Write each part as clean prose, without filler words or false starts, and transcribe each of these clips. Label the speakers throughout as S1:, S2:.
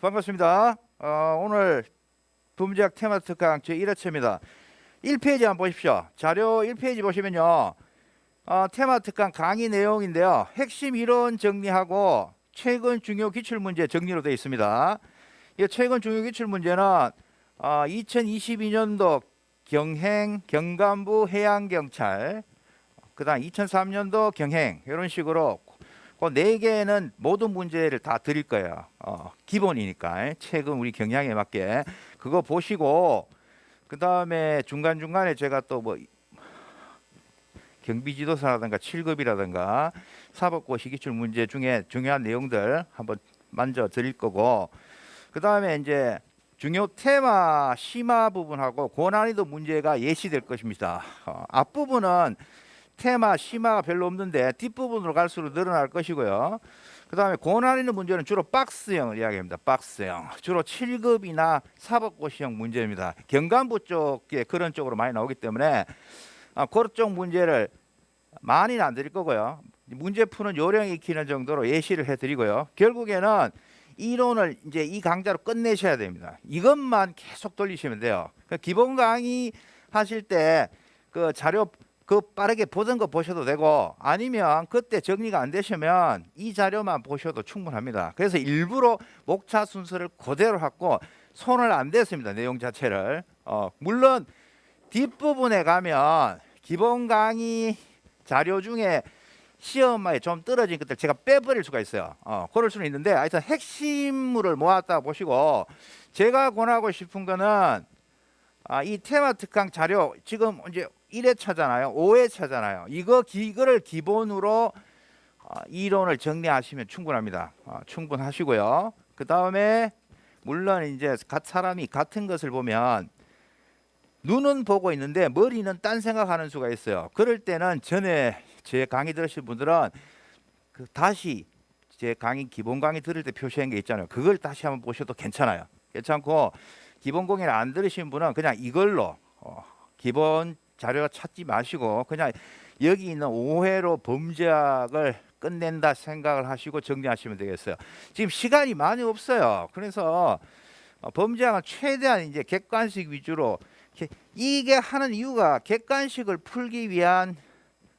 S1: 반갑습니다. 오늘 범죄학 테마 특강 제1회차입니다. 1페이지 한번 보십시오. 자료 1페이지 보시면요. 테마 특강 강의 내용인데요. 핵심 이론 정리하고 최근 중요 기출문제 정리로 되어 있습니다. 이 최근 중요 기출문제는 2022년도 경행, 경감부 해양경찰, 그 다음 2003년도 경행 이런 식으로 그 4개는 모든 문제를 다 드릴 거예요. 기본이니까 최근 우리 경향에 맞게 그거 보시고 그 다음에 중간중간에 제가 또 뭐 경비지도사라든가 7급이라든가 사법고시 기출 문제 중에 중요한 내용들 한번 만져 드릴 거고 그 다음에 이제 중요 테마 심화 부분하고 고난이도 문제가 예시될 것입니다. 앞부분은 테마 심화가 별로 없는데 뒷부분으로 갈수록 늘어날 것이고요. 그 다음에 고난이도 문제는 주로 박스형을 이야기합니다. 박스형. 주로 7급이나 사법고시형 문제입니다. 경감부 쪽에 그런 쪽으로 많이 나오기 때문에 그쪽 문제를 많이는 안 드릴 거고요. 문제 푸는 요령 익히는 정도로 예시를 해드리고요. 결국에는 이론을 이제 이 강좌로 끝내셔야 됩니다. 이것만 계속 돌리시면 돼요. 기본 강의 하실 때 그 자료 빠르게 보던 거 보셔도 되고 아니면 그때 정리가 안 되시면 이 자료만 보셔도 충분합니다. 그래서 일부러 목차 순서를 그대로 하고 손을 안 댔습니다. 내용 자체를. 물론 뒷부분에 가면 기본 강의 자료 중에 시험에 좀 떨어진 것들 제가 빼버릴 수가 있어요. 그럴 수는 있는데 하여튼 핵심물을 모았다 보시고 제가 권하고 싶은 거는 이 테마 특강 자료 지금 이제 1회차잖아요. 5회차잖아요. 이거를 기본으로 이론을 정리하시면 충분합니다. 충분하시고요. 그 다음에 물론 이제 사람이 같은 것을 보면 눈은 보고 있는데 머리는 딴 생각하는 수가 있어요. 그럴 때는 전에 제 강의 들으신 분들은 다시 제 강의 기본 강의 들을 때 표시한 게 있잖아요. 그걸 다시 한번 보셔도 괜찮아요. 괜찮고 기본 강의를 안 들으신 분은 그냥 이걸로 기본 자료 찾지 마시고 그냥 여기 있는 5회로 범죄학을 끝낸다 생각을 하시고 정리하시면 되겠어요. 지금 시간이 많이 없어요. 그래서 범죄학은 최대한 이제 객관식 위주로 이게 하는 이유가 객관식을 풀기 위한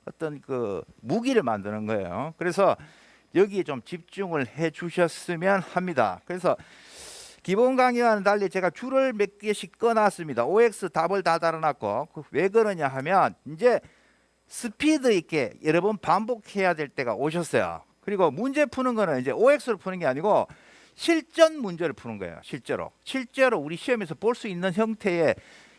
S1: 어떤 그 무기를 만드는 거예요. 그래서 여기에 좀 집중을 해 주셨으면 합니다. 그래서 기본 강의와는 달리 제가 줄을 몇 개씩 꺼놨습니다. OX 답을 다 달아놨고 왜 그러냐 하면 이제 스피드 있게 여러 번 반복해야 될 때가 오셨어요. 그리고 문제 푸는 거는 이제 OX로 푸는 게 아니고 실전 문제를 푸는 거예요. 실제로 우리 시험에서 볼 수 있는 형태의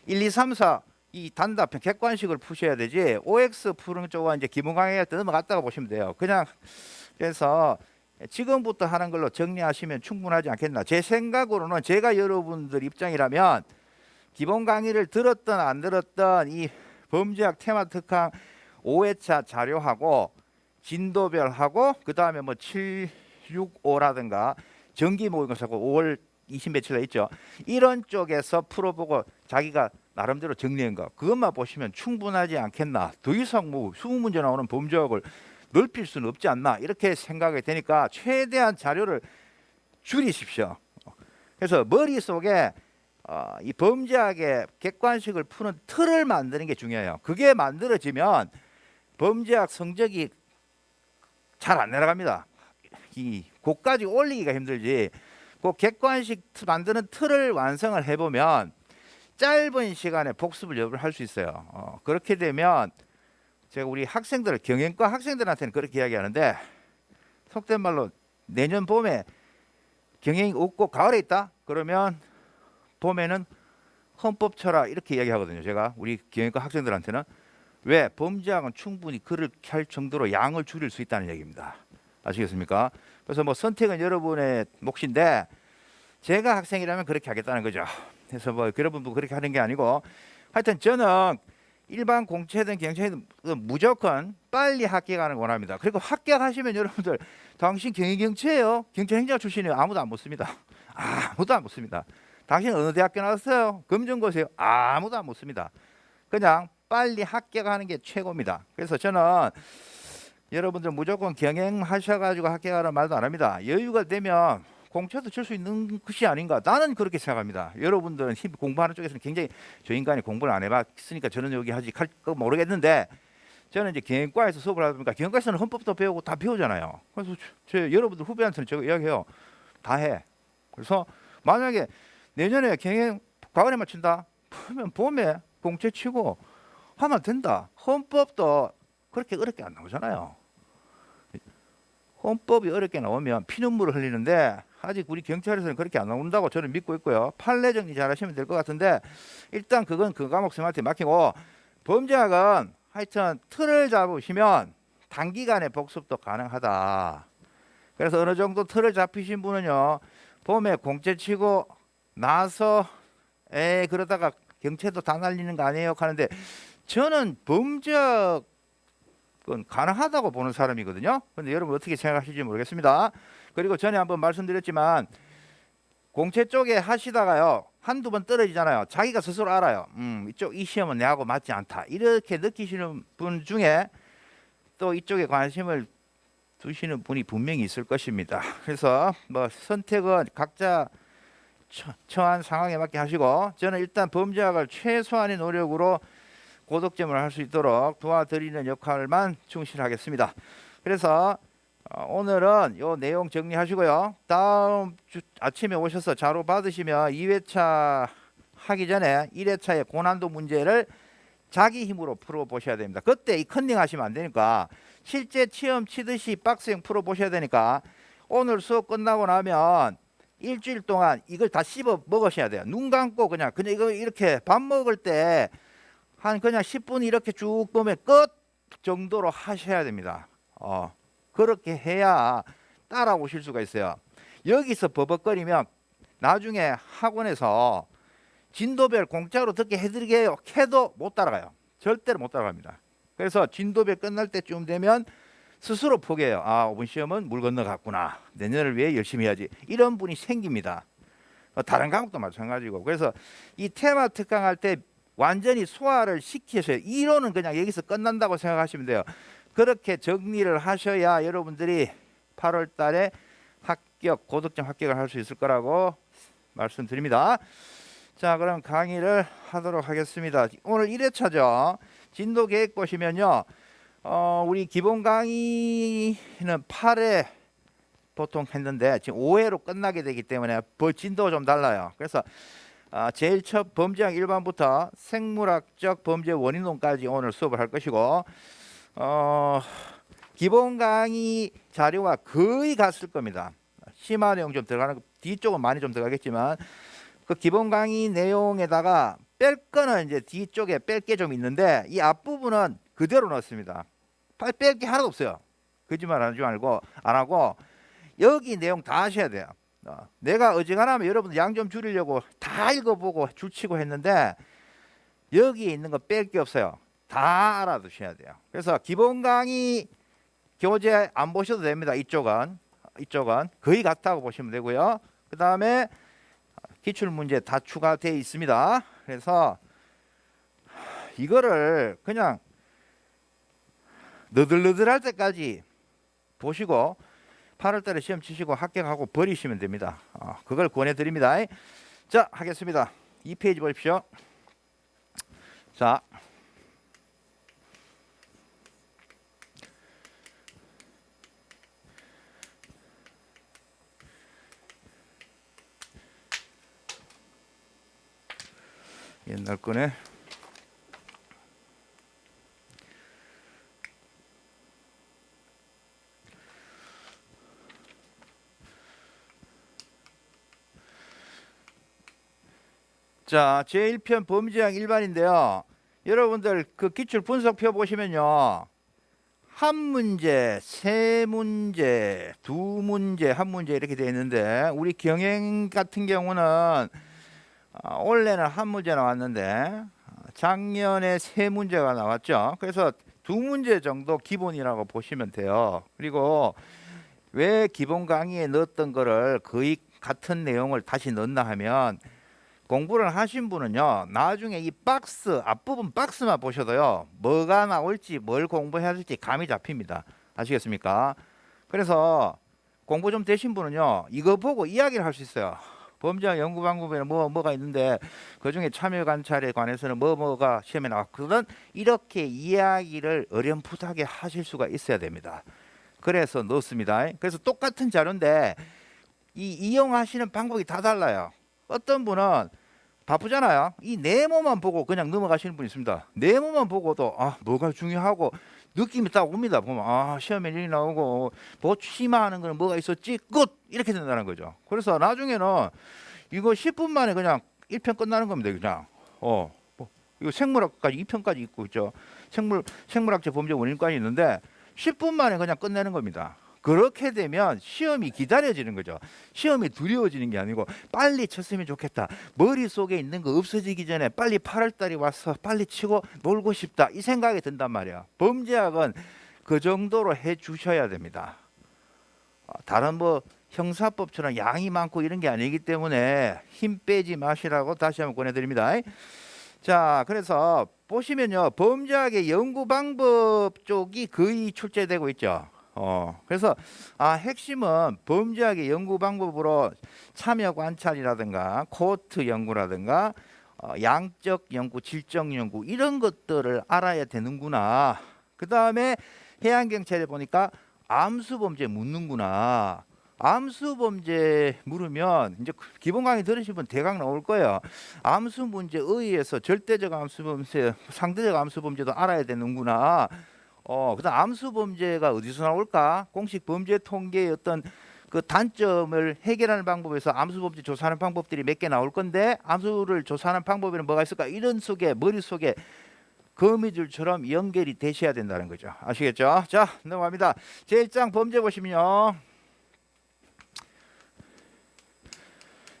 S1: 1, 2, 3, 4 이 단답형 객관식을 푸셔야 되지 OX 푸는 쪽은 이제 기본 강의에 넘어갔다가 보시면 돼요. 그냥 그래서 지금부터 하는 걸로 정리하시면 충분하지 않겠나. 제 생각으로는 제가 여러분들 입장이라면 기본 강의를 들었든 안 들었든 이 범죄학 테마 특강 5회차 자료하고 진도별하고 그 다음에 뭐 765라든가 정기 모의고사고 5월 20 며칠 날 있죠. 이런 쪽에서 풀어보고 자기가 나름대로 정리한 거 그것만 보시면 충분하지 않겠나. 더 이상 뭐 20문제 나오는 범죄학을 넓힐 수는 없지 않나 이렇게 생각이 되니까 최대한 자료를 줄이십시오. 그래서 머릿속에 이 범죄학의 객관식을 푸는 틀을 만드는 게 중요해요. 그게 만들어지면 범죄학 성적이 잘 안 내려갑니다. 그까지 올리기가 힘들지. 그 객관식 만드는 틀을 완성을 해보면 짧은 시간에 복습을 여러 번 할 수 있어요. 그렇게 되면 제가 우리 학생들 경영과 학생들한테는 그렇게 이야기하는데 속된 말로 내년 봄에 경영이 없고 가을에 있다 그러면 봄에는 헌법 쳐라 이렇게 이야기하거든요. 제가 우리 경영과 학생들한테는 왜 범죄학은 충분히 그렇게 할 정도로 양을 줄일 수 있다는 얘기입니다. 아시겠습니까? 그래서 뭐 선택은 여러분의 몫인데 제가 학생이라면 그렇게 하겠다는 거죠. 그래서 뭐 여러분도 그렇게 하는 게 아니고 하여튼 저는 일반 공채든 경찰이든 무조건 빨리 합격하는 걸 원합니다. 그리고 합격하시면 여러분들 당신 경영경찰이에요. 경찰행정 출신이에요. 아무도 안 묻습니다. 아무도 안 묻습니다. 당신 어느 대학교 나왔어요? 검정고세요? 아무도 안 묻습니다. 그냥 빨리 합격하는 게 최고입니다. 그래서 저는 여러분들 무조건 경영하셔가지고 합격하라는 말도 안 합니다. 여유가 되면 공채도 칠 수 있는 것이 아닌가, 나는 그렇게 생각합니다. 여러분들은 공부하는 쪽에서는 굉장히, 저 인간이 공부를 안 해봤으니까 저는 여기 하지 할 거 모르겠는데, 저는 이제 경영과에서 수업을 하다 보니까 경영과에서는 헌법도 배우고 다 배우잖아요. 그래서 여러분들 후배한테는 제가 이야기해요. 다 해. 그래서 만약에 내년에 경영 가을에 맞춘다 그러면 봄에 공채 치고 하면 된다. 헌법도 그렇게 어렵게 안 나오잖아요. 헌법이 어렵게 나오면 피눈물을 흘리는데 아직 우리 경찰에서는 그렇게 안 나온다고 저는 믿고 있고요. 판례 정리 잘 하시면 될 것 같은데, 일단 그건 그 과목 선생님한테 맡기고, 범죄학은 하여튼 틀을 잡으시면 단기간에 복습도 가능하다. 그래서 어느 정도 틀을 잡히신 분은요, 봄에 공채 치고 나서 그러다가 경채도 다 날리는 거 아니에요 하는데, 저는 범죄학은 가능하다고 보는 사람이거든요. 근데 여러분 어떻게 생각하실지 모르겠습니다. 그리고 전에 한번 말씀드렸지만, 공채 쪽에 하시다가요 한두 번 떨어지잖아요. 자기가 스스로 알아요. 이 시험은 내하고 맞지 않다, 이렇게 느끼시는 분 중에 또 이쪽에 관심을 두시는 분이 분명히 있을 것입니다. 그래서 뭐 선택은 각자 처한 상황에 맞게 하시고, 저는 일단 범죄학을 최소한의 노력으로 고득점을 할 수 있도록 도와드리는 역할만 충실하겠습니다. 그래서 오늘은 요 내용 정리하시고요. 다음 주 아침에 오셔서 자료 받으시면 2회차 하기 전에 1회차의 고난도 문제를 자기 힘으로 풀어보셔야 됩니다. 그때 이 컨닝 하시면 안 되니까 실제 시험 치듯이 박스형 풀어보셔야 되니까, 오늘 수업 끝나고 나면 일주일 동안 이걸 다 씹어 먹으셔야 돼요. 눈 감고 그냥 이거 이렇게 밥 먹을 때 한 그냥 10분 이렇게 쭉 보면 끝 정도로 하셔야 됩니다. 그렇게 해야 따라오실 수가 있어요. 여기서 버벅거리면 나중에 학원에서 진도별 공짜로 듣게 해드리게요 해도 못 따라가요. 절대로 못 따라갑니다. 그래서 진도별 끝날 때쯤 되면 스스로 포기해요. 5분 시험은 물 건너갔구나, 내년을 위해 열심히 해야지, 이런 분이 생깁니다. 다른 과목도 마찬가지고. 그래서 이 테마 특강할 때 완전히 소화를 시키셔야, 이론은 그냥 여기서 끝난다고 생각하시면 돼요. 그렇게 정리를 하셔야 여러분들이 8월 달에 고득점 합격을 할 수 있을 거라고 말씀드립니다. 자, 그럼 강의를 하도록 하겠습니다. 오늘 1회차죠. 진도 계획 보시면요, 우리 기본 강의는 8회 보통 했는데 지금 5회로 끝나게 되기 때문에 진도가 좀 달라요. 그래서 제일 첫 범죄학 일반부터 생물학적 범죄 원인론까지 오늘 수업을 할 것이고, 기본 강의 자료가 거의 같을 겁니다. 심화 내용 좀 들어가는 거, 뒤쪽은 많이 좀 들어가겠지만, 그 기본 강의 내용에다가 뺄 거는 이제 뒤쪽에 뺄 게 좀 있는데, 이 앞부분은 그대로 넣었습니다. 뺄 게 하나도 없어요. 거짓말 하지 말고, 안 하고 여기 내용 다 하셔야 돼요. 내가 어지간하면 여러분들 양 좀 줄이려고 다 읽어보고 줄치고 했는데, 여기 있는 거 뺄 게 없어요. 다 알아두셔야 돼요. 그래서 기본 강의 교재 안 보셔도 됩니다. 이쪽은 거의 같다고 보시면 되고요. 그 다음에 기출문제 다 추가되어 있습니다. 그래서 이거를 그냥 너들너들할 때까지 보시고 8월 달에 시험 치시고 합격하고 버리시면 됩니다. 그걸 권해드립니다. 자, 하겠습니다. 2페이지 보십시오. 자, 옛날 거네. 자, 제1편 범죄학 일반인데요. 여러분들 그 기출 분석표 보시면요, 한 문제, 세 문제, 두 문제, 한 문제 이렇게 되어 있는데, 우리 경영 같은 경우는 올해는 한 문제 나왔는데 작년에 세 문제가 나왔죠. 그래서 두 문제 정도 기본이라고 보시면 돼요. 그리고 왜 기본 강의에 넣었던 거를 거의 같은 내용을 다시 넣나 하면, 공부를 하신 분은요, 나중에 이 박스 앞부분 박스만 보셔도요, 뭐가 나올지 뭘 공부해야 될지 감이 잡힙니다. 아시겠습니까? 그래서 공부 좀 되신 분은요, 이거 보고 이야기를 할 수 있어요. 범죄학 연구 방법에는 뭐가 있는데 그중에 참여 관찰에 관해서는 뭐가 시험에 나왔거든. 이렇게 이야기를 어렴풋하게 하실 수가 있어야 됩니다. 그래서 넣습니다. 그래서 똑같은 자료인데 이용하시는 방법이 다 달라요. 어떤 분은 바쁘잖아요. 이 네모만 보고 그냥 넘어가시는 분이 있습니다. 네모만 보고도 뭐가 중요하고 느낌이 딱 옵니다. 보면 시험에 일이 나오고 심화하는 거는 뭐가 있었지? 끝! 이렇게 된다는 거죠. 그래서 나중에는 이거 10분 만에 그냥 1편 끝나는 겁니다. 그냥 이거 생물학까지 2편까지 있고 있죠. 생물학적 범죄 원인까지 있는데 10분 만에 그냥 끝내는 겁니다. 그렇게 되면 시험이 기다려지는 거죠. 시험이 두려워지는 게 아니고 빨리 쳤으면 좋겠다. 머릿속에 있는 거 없어지기 전에 빨리 8월달이 와서 빨리 치고 놀고 싶다. 이 생각이 든단 말이야. 범죄학은 그 정도로 해 주셔야 됩니다. 다른 형사법처럼 양이 많고 이런 게 아니기 때문에 힘 빼지 마시라고 다시 한번 권해드립니다. 자, 그래서 보시면요, 범죄학의 연구 방법 쪽이 거의 출제되고 있죠. 그래서 핵심은 범죄학의 연구 방법으로 참여 관찰이라든가 코호트 연구라든가 양적 연구, 질적 연구 이런 것들을 알아야 되는구나. 그 다음에 해양경찰에 보니까 암수범죄 묻는구나. 암수범죄 물으면 이제 기본 강의 들으시면 대강 나올 거예요. 암수 문제에 의해서 절대적 암수범죄, 상대적 암수범죄도 알아야 되는구나. 그다음 암수범죄가 어디서 나올까? 공식 범죄 통계의 어떤 그 단점을 해결하는 방법에서 암수범죄 조사하는 방법들이 몇 개 나올 건데 암수를 조사하는 방법에는 뭐가 있을까? 이런 속에 머릿속에 거미줄처럼 연결이 되셔야 된다는 거죠. 아시겠죠? 자, 넘어갑니다. 제1장 범죄 보시면요.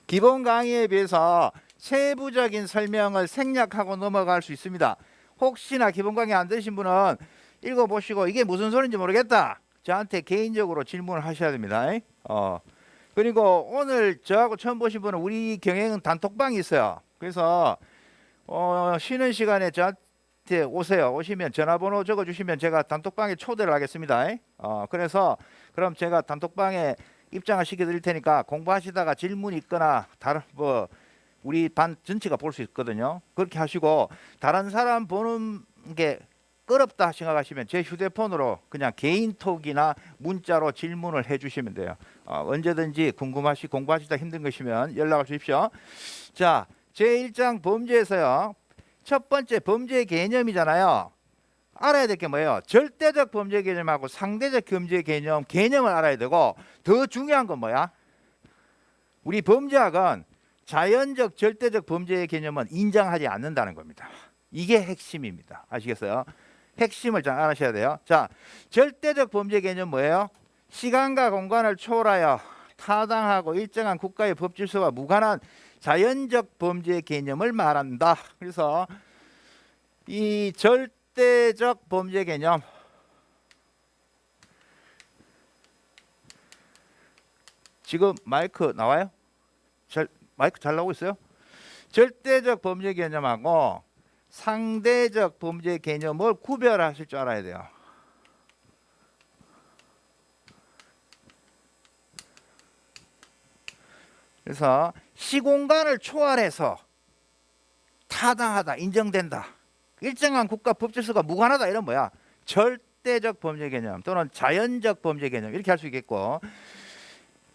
S1: 기본 강의에 비해서 세부적인 설명을 생략하고 넘어갈 수 있습니다. 혹시나 기본 강의 안 들으신 분은 읽어보시고 이게 무슨 소리인지 모르겠다. 저한테 개인적으로 질문을 하셔야 됩니다. 그리고 오늘 저하고 처음 보신 분은 우리 경영은 단톡방이 있어요. 그래서 쉬는 시간에 저한테 오세요. 오시면 전화번호 적어주시면 제가 단톡방에 초대를 하겠습니다. 그래서 그럼 제가 단톡방에 입장을 시켜드릴 테니까 공부하시다가 질문이 있거나 다른 우리 반 전체가 볼 수 있거든요. 그렇게 하시고 다른 사람 보는 게 어렵다 생각하시면 제 휴대폰으로 그냥 개인톡이나 문자로 질문을 해주시면 돼요. 언제든지 공부하시다 힘든 것이면 연락을 주십시오. 자, 제1장 범죄에서요. 첫 번째 범죄 개념이잖아요. 알아야 될 게 뭐예요? 절대적 범죄 개념하고 상대적 범죄 개념을 알아야 되고 더 중요한 건 뭐야? 우리 범죄학은 자연적 절대적 범죄의 개념은 인정하지 않는다는 겁니다. 이게 핵심입니다. 아시겠어요? 핵심을 잘 알아셔야 돼요. 자, 절대적 범죄 개념 뭐예요? 시간과 공간을 초월하여 타당하고 일정한 국가의 법 질서와 무관한 자연적 범죄 개념을 말한다. 그래서 이 절대적 범죄 개념 지금 마이크 나와요? 마이크 잘 나오고 있어요? 절대적 범죄 개념하고 상대적 범죄 개념을 구별하실 줄 알아야 돼요. 그래서 시공간을 초월해서 타당하다, 인정된다. 일정한 국가 법질서가 무관하다 이런 뭐야? 절대적 범죄 개념 또는 자연적 범죄 개념 이렇게 할 수 있겠고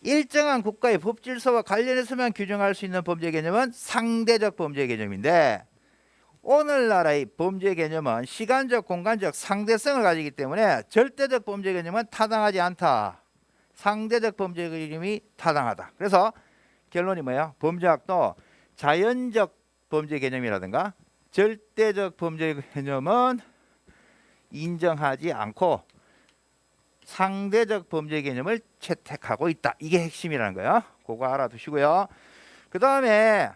S1: 일정한 국가의 법질서와 관련해서만 규정할 수 있는 범죄 개념은 상대적 범죄 개념인데 오늘날의 범죄 개념은 시간적, 공간적 상대성을 가지기 때문에 절대적 범죄 개념은 타당하지 않다. 상대적 범죄 개념이 타당하다. 그래서 결론이 뭐예요? 범죄학도 자연적 범죄 개념이라든가 절대적 범죄 개념은 인정하지 않고 상대적 범죄 개념을 채택하고 있다. 이게 핵심이라는 거예요. 그거 알아두시고요. 그 다음에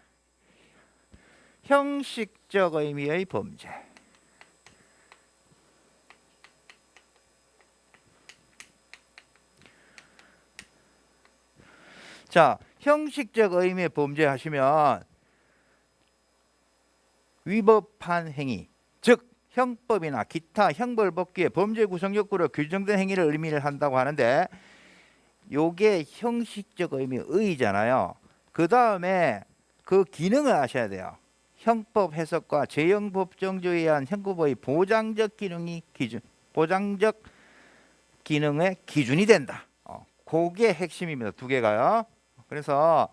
S1: 형식적 의미의 범죄. 자, 형식적 의미의 범죄 하시면 위법한 행위, 즉 형법이나 기타 형벌법규의 범죄 구성 욕구로 규정된 행위를 의미를 한다고 하는데 요게 형식적 의미 의잖아요. 그 다음에 그 기능을 아셔야 돼요. 형법 해석과 재형 법정조에 의한 형법의 보장적 기능의 기준이 된다. 그게 핵심입니다. 두 개가요. 그래서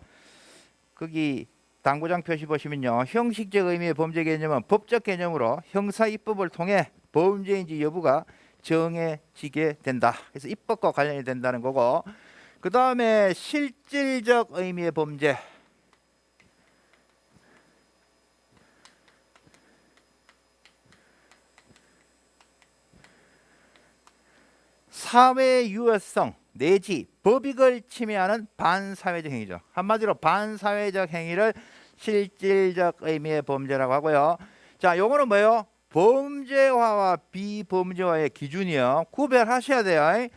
S1: 거기 당구장 표시 보시면요. 형식적 의미의 범죄 개념은 법적 개념으로 형사 입법을 통해 범죄인지 여부가 정해지게 된다. 그래서 입법과 관련이 된다는 거고, 그 다음에 실질적 의미의 범죄. 사회 유효성 내지 법익을 침해하는 반사회적 행위죠. 한마디로 반사회적 행위를 실질적 의미의 범죄라고 하고요. 자, 요거는 뭐예요? 범죄화와 비범죄화의 기준이요. 구별하셔야 돼요.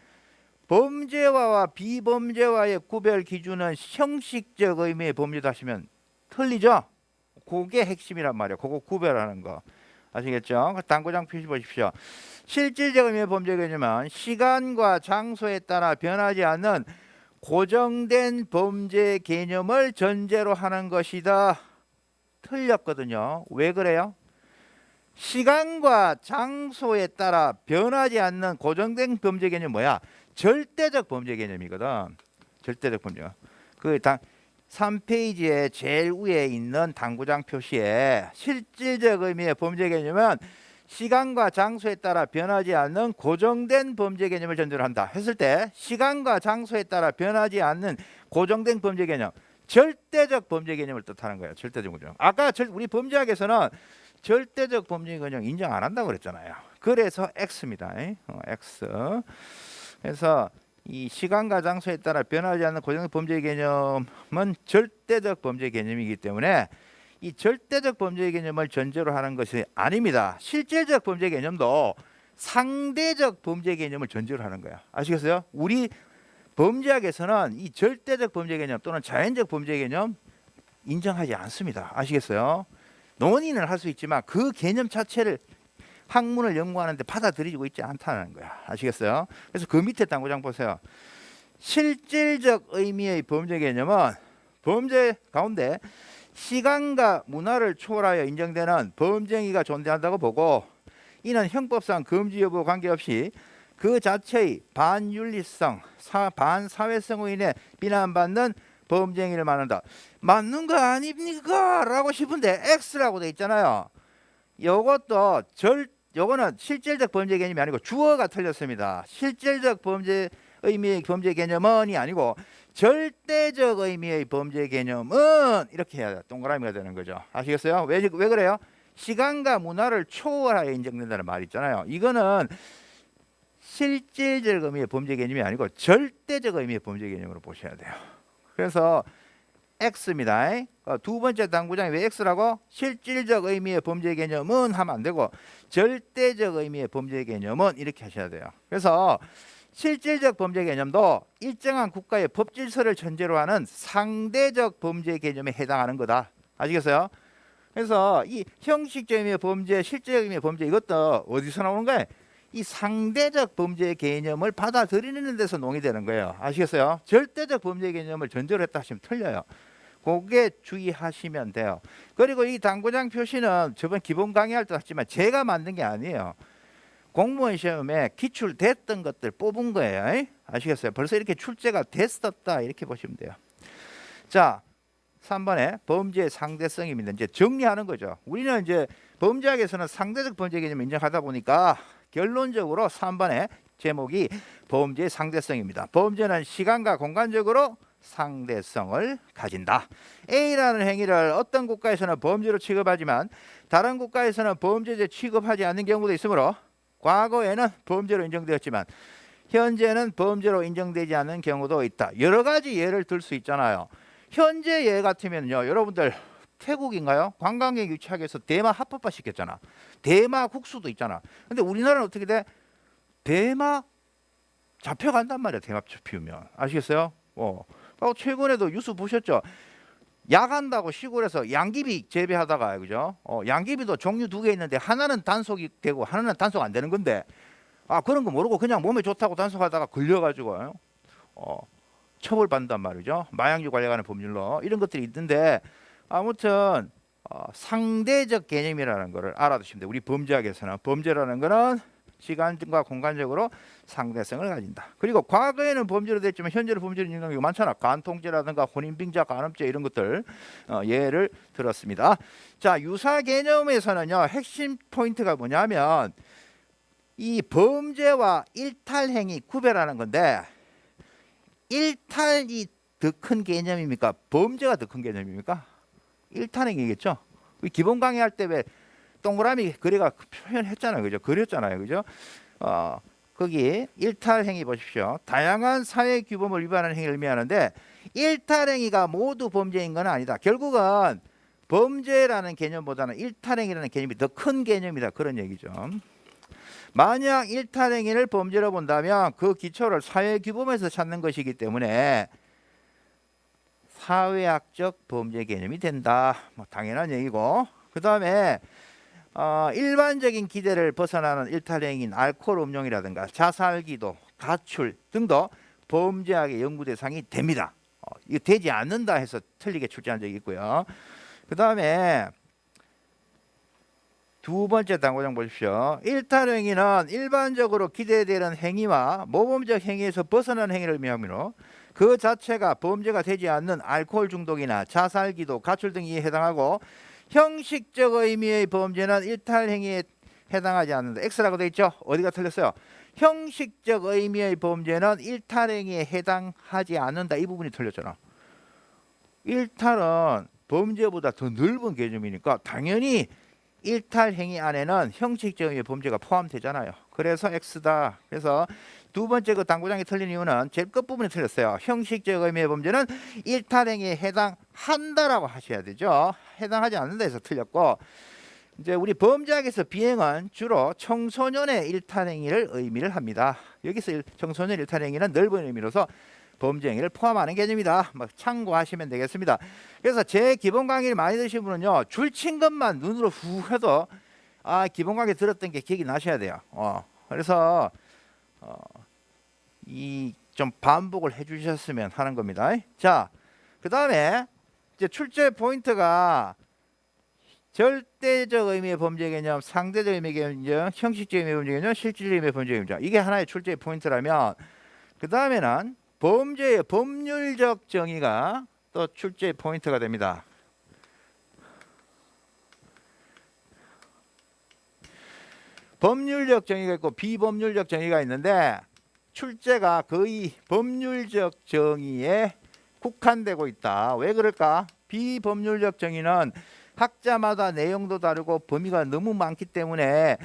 S1: 범죄화와 비범죄화의 구별 기준은 형식적 의미의 범죄다 하시면 틀리죠? 그게 핵심이란 말이에요. 그거 구별하는 거. 아시겠죠? 당구장 표시 보십시오. 실질적 의미의 범죄 개념은 시간과 장소에 따라 변하지 않는 고정된 범죄 개념을 전제로 하는 것이다. 틀렸거든요. 왜 그래요? 시간과 장소에 따라 변하지 않는 고정된 범죄 개념 뭐야? 절대적 범죄 개념이거든. 절대적 범죄. 그 3페이지에 제일 위에 있는 당구장 표시에 실질적 의미의 범죄 개념은 시간과 장소에 따라 변하지 않는 고정된 범죄 개념을 전제로 한다 했을 때, 시간과 장소에 따라 변하지 않는 고정된 범죄 개념, 절대적 범죄 개념을 뜻하는 거예요. 절대적 범죄. 아까 우리 범죄학에서는 절대적 범죄 개념 인정 안 한다고 그랬잖아요. 그래서 X입니다. X. 그래서 이 시간과 장소에 따라 변하지 않는 고정된 범죄 개념은 절대적 범죄 개념이기 때문에 이 절대적 범죄 개념을 전제로 하는 것이 아닙니다. 실질적 범죄 개념도 상대적 범죄 개념을 전제로 하는 거야. 아시겠어요? 우리 범죄학에서는 이 절대적 범죄 개념 또는 자연적 범죄 개념 인정하지 않습니다. 아시겠어요? 논의는 할 수 있지만 그 개념 자체를 학문을 연구하는데 받아들이고 있지 않다는 거야. 아시겠어요? 그래서 그 밑에 당구장 보세요. 실질적 의미의 범죄 개념은 범죄 가운데 시간과 문화를 초월하여 인정되는 범죄 행위가 존재한다고 보고, 이는 형법상 금지 여부 관계없이 그 자체의 반윤리성, 반사회성으로 인해 비난받는 범죄 행위를 말한다. 맞는 거 아닙니까? 라고 싶은데 X라고 돼 있잖아요. 요거는 실질적 범죄 개념이 아니고 주어가 틀렸습니다. 실질적 범죄 의미의 범죄 개념은이 아니고 절대적 의미의 범죄 개념은 이렇게 해야 돼. 동그라미가 되는 거죠. 아시겠어요? 왜 그래요? 시간과 문화를 초월하여 인정된다는 말이 있잖아요. 이거는 실질적 의미의 범죄 개념이 아니고 절대적 의미의 범죄 개념으로 보셔야 돼요. 그래서 X입니다. 두 번째 당구장이 왜 X라고? 실질적 의미의 범죄 개념은 하면 안 되고 절대적 의미의 범죄 개념은 이렇게 하셔야 돼요. 그래서 실질적 범죄 개념도 일정한 국가의 법 질서를 전제로 하는 상대적 범죄 개념에 해당하는 거다. 아시겠어요? 그래서 이 형식적 의미의 범죄, 실질적 의미의 범죄, 이것도 어디서 나오는 거예요? 이 상대적 범죄 개념을 받아들이는 데서 논의되는 거예요. 아시겠어요? 절대적 범죄 개념을 전제로 했다 하시면 틀려요. 그게 주의하시면 돼요. 그리고 이 당구장 표시는 저번 기본 강의할 때 했지만 제가 만든 게 아니에요. 공무원 시험에 기출됐던 것들 뽑은 거예요. 아시겠어요? 벌써 이렇게 출제가 됐었다 이렇게 보시면 돼요. 자, 3번에 범죄의 상대성입니다. 이제 정리하는 거죠. 우리는 이제 범죄학에서는 상대적 범죄 개념을 인정하다 보니까 결론적으로 3번의 제목이 범죄의 상대성입니다. 범죄는 시간과 공간적으로 상대성을 가진다. A라는 행위를 어떤 국가에서는 범죄로 취급하지만 다른 국가에서는 범죄로 취급하지 않는 경우도 있으므로 과거에는 범죄로 인정되었지만 현재는 범죄로 인정되지 않는 경우도 있다. 여러 가지 예를 들 수 있잖아요. 현재 예 같으면요, 여러분들 태국인가요? 관광객 유치하기 위해서 대마 합법화 시켰잖아. 대마 국수도 있잖아. 근데 우리나라는 어떻게 돼? 대마 잡혀간단 말이야. 대마 피우면. 아시겠어요? 최근에도 뉴스 보셨죠? 야간다고 시골에서 양귀비 재배하다가, 그죠? 양귀비도 종류 두 개 있는데 하나는 단속이 되고 하나는 단속 안 되는 건데, 그런 거 모르고 그냥 몸에 좋다고 단속하다가 걸려가지고 처벌받는단 말이죠. 마약류 관련하는 법률로 이런 것들이 있는데 아무튼 상대적 개념이라는 것을 알아두시면 돼요. 우리 범죄학에서는 범죄라는 것은 시간과 공간적으로 상대성을 가진다. 그리고 과거에는 범죄로 됐지만 현재는 범죄로 있는 경우가 많잖아. 간통죄라든가 혼인빙자, 간음죄 이런 것들 예를 들었습니다. 자, 유사 개념에서는요 핵심 포인트가 뭐냐면 이 범죄와 일탈행위 구별하는 건데 일탈이 더 큰 개념입니까? 범죄가 더 큰 개념입니까? 일탈행위겠죠. 기본 강의할 때 왜 동그라미 그래가 표현했잖아요, 그죠? 그렸잖아요, 그죠? 거기 일탈행위 보십시오. 다양한 사회 규범을 위반하는 행위를 의미하는데 일탈행위가 모두 범죄인 건 아니다. 결국은 범죄라는 개념보다는 일탈행위라는 개념이 더 큰 개념이다, 그런 얘기죠. 만약 일탈행위를 범죄로 본다면 그 기초를 사회 규범에서 찾는 것이기 때문에 사회학적 범죄 개념이 된다. 뭐 당연한 얘기고, 그 다음에 일반적인 기대를 벗어나는 일탈행위인 알코올 음용이라든가 자살기도, 가출 등도 범죄학의 연구 대상이 됩니다. 이거 되지 않는다 해서 틀리게 출제한 적이 있고요. 그 다음에 두 번째 당구장 보십시오. 일탈행위는 일반적으로 기대되는 행위와 모범적 행위에서 벗어난 행위를 의미하므로 그 자체가 범죄가 되지 않는 알코올 중독이나 자살기도, 가출 등이 해당하고 형식적 의미의 범죄는 일탈행위에 해당하지 않는다. X라고 되어 있죠? 어디가 틀렸어요? 형식적 의미의 범죄는 일탈행위에 해당하지 않는다. 이 부분이 틀렸잖아. 일탈은 범죄보다 더 넓은 개념이니까 당연히 일탈행위 안에는 형식적 의미의 범죄가 포함되잖아요. 그래서 X다. 그래서 두 번째 그 당구장이 틀린 이유는 제일 끝부분이 틀렸어요. 형식적 의미의 범죄는 일탈행위에 해당한다라고 하셔야 되죠. 해당하지 않는다 해서 틀렸고, 이제 우리 범죄학에서 비행은 주로 청소년의 일탈행위를 의미를 합니다. 여기서 청소년 일탈행위는 넓은 의미로서 범죄 행위를 포함하는 개념이다. 뭐 참고하시면 되겠습니다. 그래서 제 기본 강의를 많이 들으신 분은요, 줄친 것만 눈으로 후 해도 기본 강의 들었던 게 기억이 나셔야 돼요. 그래서 이 좀 반복을 해주셨으면 하는 겁니다. 자, 그 다음에 이제 출제 포인트가 절대적 의미의 범죄 개념, 상대적 의미의 개념, 형식적 의미의 범죄 개념, 실질적 의미의 범죄 개념. 이게 하나의 출제 포인트라면 그 다음에는 범죄의 법률적 정의가 또 출제 포인트가 됩니다. 법률적 정의가 있고 비법률적 정의가 있는데 출제가 거의 법률적 정의에 국한되고 있다. 왜 그럴까? 비법률적 정의는 학자마다 내용도 다르고 범위가 너무 많기 때문에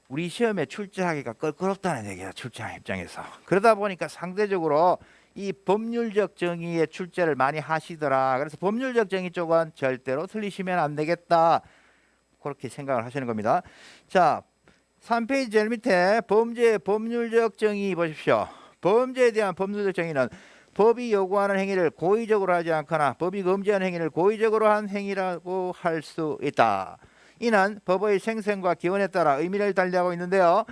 S1: 우리 시험에 출제하기가 껄끄럽다는 얘기야, 출제자 입장에서. 그러다 보니까 상대적으로 이 법률적 정의의 출제를 많이 하시더라. 그래서 법률적 정의 쪽은 절대로 틀리시면 안 되겠다. 그렇게 생각을 하시는 겁니다. 자, 3페이지 제일 밑에 범죄의 법률적 정의 보십시오. 범죄에 대한 법률적 정의는 법이 요구하는 행위를 고의적으로 하지 않거나 법이 금지하는 행위를 고의적으로 한 행위라고 할 수 있다. 이는 법의 생성과 기원에 따라 의미를 달리하고 있는데요.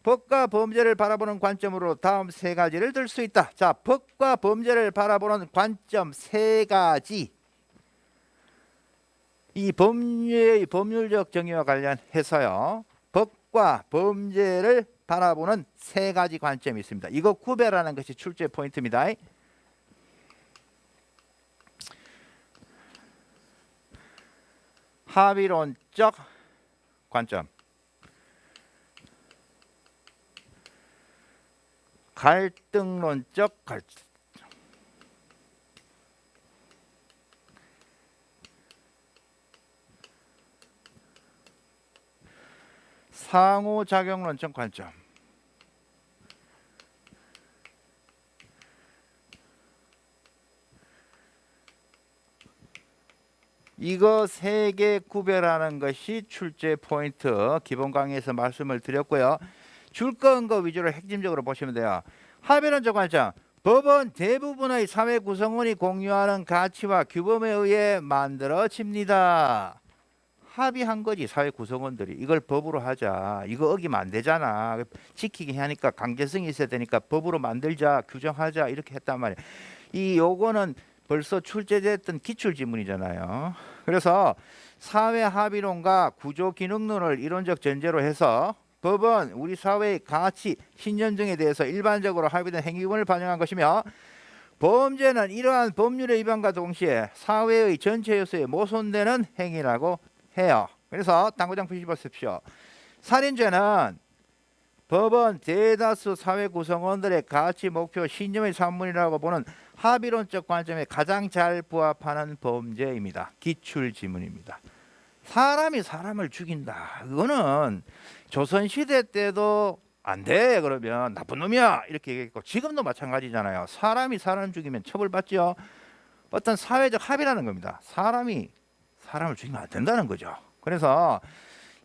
S1: 법과 범죄를 바라보는 관점으로 다음 세 가지를 들 수 있다. 자, 법과 범죄를 바라보는 관점 세 가지. 이 법률의 법률적 정의와 관련해서요, 법과 범죄를 바라보는 세 가지 관점이 있습니다. 이거 구별하는 것이 출제 포인트입니다. 합의론적 관점, 갈등론적 관점, 상호작용론적 관점. 이거 세 개 구별하는 것이 출제 포인트. 기본 강의에서 말씀을 드렸고요. 줄거 근거 위주로 핵심적으로 보시면 돼요. 합의론적 관점. 법은 대부분의 사회 구성원이 공유하는 가치와 규범에 의해 만들어집니다. 합의한 거지, 사회 구성원들이. 이걸 법으로 하자. 이거 어기면 안 되잖아. 지키게 하니까 강제성이 있어야 되니까 법으로 만들자, 규정하자 이렇게 했단 말이에요. 요거는 벌써 출제됐던 기출지문이잖아요. 그래서 사회 합의론과 구조 기능론을 이론적 전제로 해서 법은 우리 사회의 가치, 신념 등에 대해서 일반적으로 합의된 행위권을 반영한 것이며 범죄는 이러한 법률의 위반과 동시에 사회의 전체 요소에 모순되는 행위라고 해요. 그래서 당구장 표시 보십시오. 살인죄는 법은 대다수 사회 구성원들의 가치, 목표, 신념의 산물이라고 보는 합의론적 관점에 가장 잘 부합하는 범죄입니다. 기출지문입니다. 사람이 사람을 죽인다. 이거는 조선시대 때도 안 돼. 그러면 나쁜 놈이야. 이렇게 얘기했고 지금도 마찬가지잖아요. 사람이 사람 죽이면 처벌받죠. 어떤 사회적 합의라는 겁니다. 사람이 사람을 죽이면 안 된다는 거죠. 그래서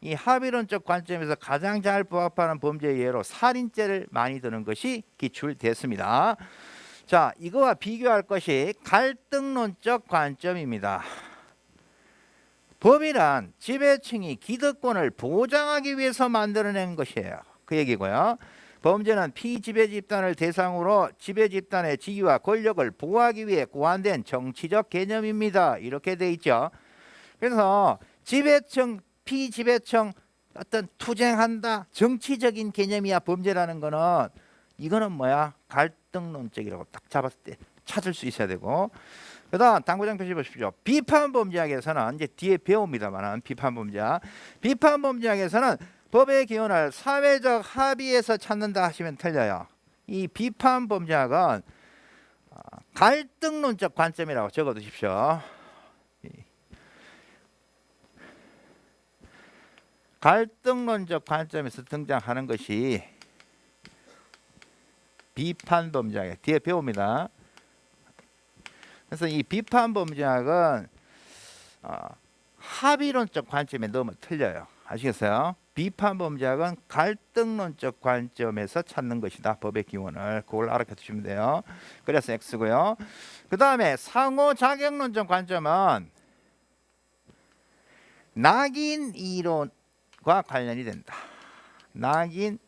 S1: 이 합의론적 관점에서 가장 잘 부합하는 범죄의 예로 살인죄를 많이 드는 것이 기출됐습니다. 자, 이거와 비교할 것이 갈등론적 관점입니다. 법이란 지배층이 기득권을 보장하기 위해서 만들어낸 것이에요. 그 얘기고요. 범죄는 피지배 집단을 대상으로 지배 집단의 지위와 권력을 보호하기 위해 고안된 정치적 개념입니다. 이렇게 돼 있죠. 그래서 지배층, 피지배층 어떤 투쟁한다, 정치적인 개념이야 범죄라는 거는 이거는 뭐야? 갈등론적이라고 딱 잡았을 때 찾을 수 있어야 되고, 그다음 당구장 표시 보십시오. 비판범죄학에서는 이제 뒤에 배웁니다만은 비판범죄학에서는 법의 기원을 사회적 합의에서 찾는다 하시면 틀려요. 이 비판범죄학은 갈등론적 관점이라고 적어두십시오. 갈등론적 관점에서 등장하는 것이 비판범죄학 뒤에 배웁니다. 그래서 이 비판범죄학은 합의론적 관점에 너무 틀려요. 아시겠어요? 비판범죄학은 갈등론적 관점에서 찾는 것이다. 법의 기원을. 그걸 알아켜 두시면 돼요. 그래서 X고요. 그 다음에 상호작용론적 관점은 낙인 이론과 관련이 된다. 낙인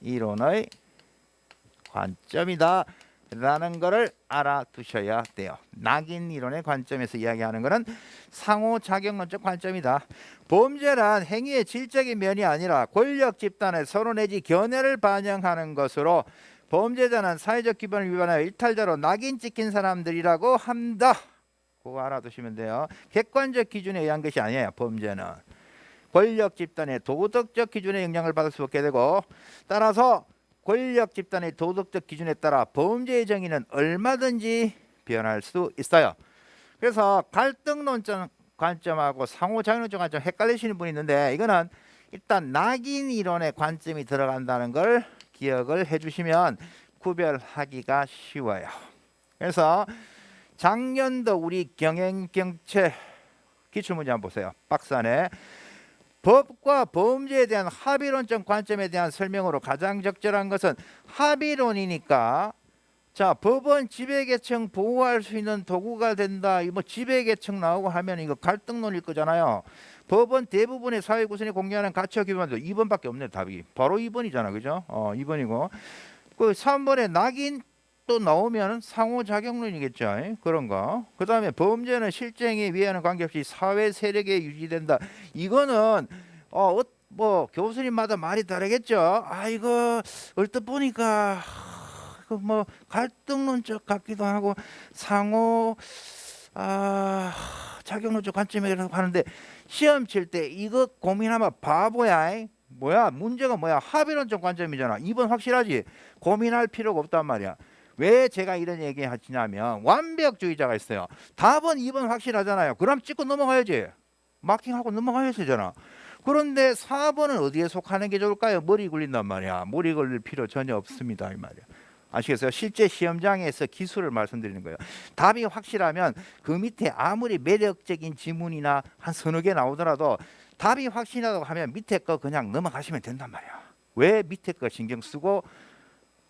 S1: 이론의 관점이다 라는 것을 알아두셔야 돼요. 낙인 이론의 관점에서 이야기하는 것은 상호작용론적 관점이다. 범죄란 행위의 질적인 면이 아니라 권력 집단의 서로 내지 견해를 반영하는 것으로 범죄자는 사회적 기본을 위반하여 일탈자로 낙인 찍힌 사람들이라고 한다. 그거 알아두시면 돼요. 객관적 기준에 의한 것이 아니에요. 범죄는 권력 집단의 도덕적 기준에 영향을 받을 수밖에 되고, 따라서 권력 집단의 도덕적 기준에 따라 범죄의 정의는 얼마든지 변할 수 있어요. 그래서 갈등론적 관점하고 상호작용론적 관점 헷갈리시는 분이 있는데, 이거는 일단 낙인 이론의 관점이 들어간다는 걸 기억을 해주시면 구별하기가 쉬워요. 그래서 작년도 우리 경영경채 기출문제 한번 보세요. 박스 안에 법과 범죄에 대한 합의론적 관점에 대한 설명으로 가장 적절한 것은 합의론이니까, 자, 법은 지배계층 보호할 수 있는 도구가 된다. 뭐 지배계층 나오고 하면 이거 갈등론일 거잖아요. 법은 대부분의 사회 구성에 공유하는 가치와 기본도 2번밖에 없네. 답이 바로 2번이잖아. 그죠? 2번이고 그 3번에 낙인 또 나오면 상호작용론이겠죠. 그런 거. 그 다음에 범죄는 실정에 위하는 관계없이 사회 세력에 유지된다. 이거는 뭐 교수님마다 말이 다르겠죠. 이거 얼뜻 보니까 뭐 갈등론적 같기도 하고 상호 작용론적 관점이라고 하는데, 시험 칠 때 이거 고민하면 바보야. 뭐야? 문제가 뭐야? 합의론적 관점이잖아. 2번 확실하지? 고민할 필요가 없단 말이야. 왜 제가 이런 얘기 하시냐면 완벽주의자가 있어요. 답은 2번 확실하잖아요. 그럼 찍고 넘어가야지. 마킹하고 넘어가야지 되잖아. 그런데 4번은 어디에 속하는 게 좋을까요? 머리 굴린단 말이야. 머리 굴릴 필요 전혀 없습니다. 이 말이야. 아시겠어요? 실제 시험장에서 기술을 말씀드리는 거예요. 답이 확실하면 그 밑에 아무리 매력적인 지문이나 한 서너 개 나오더라도 답이 확실하다고 하면 밑에 거 그냥 넘어가시면 된단 말이야. 왜 밑에 거 신경 쓰고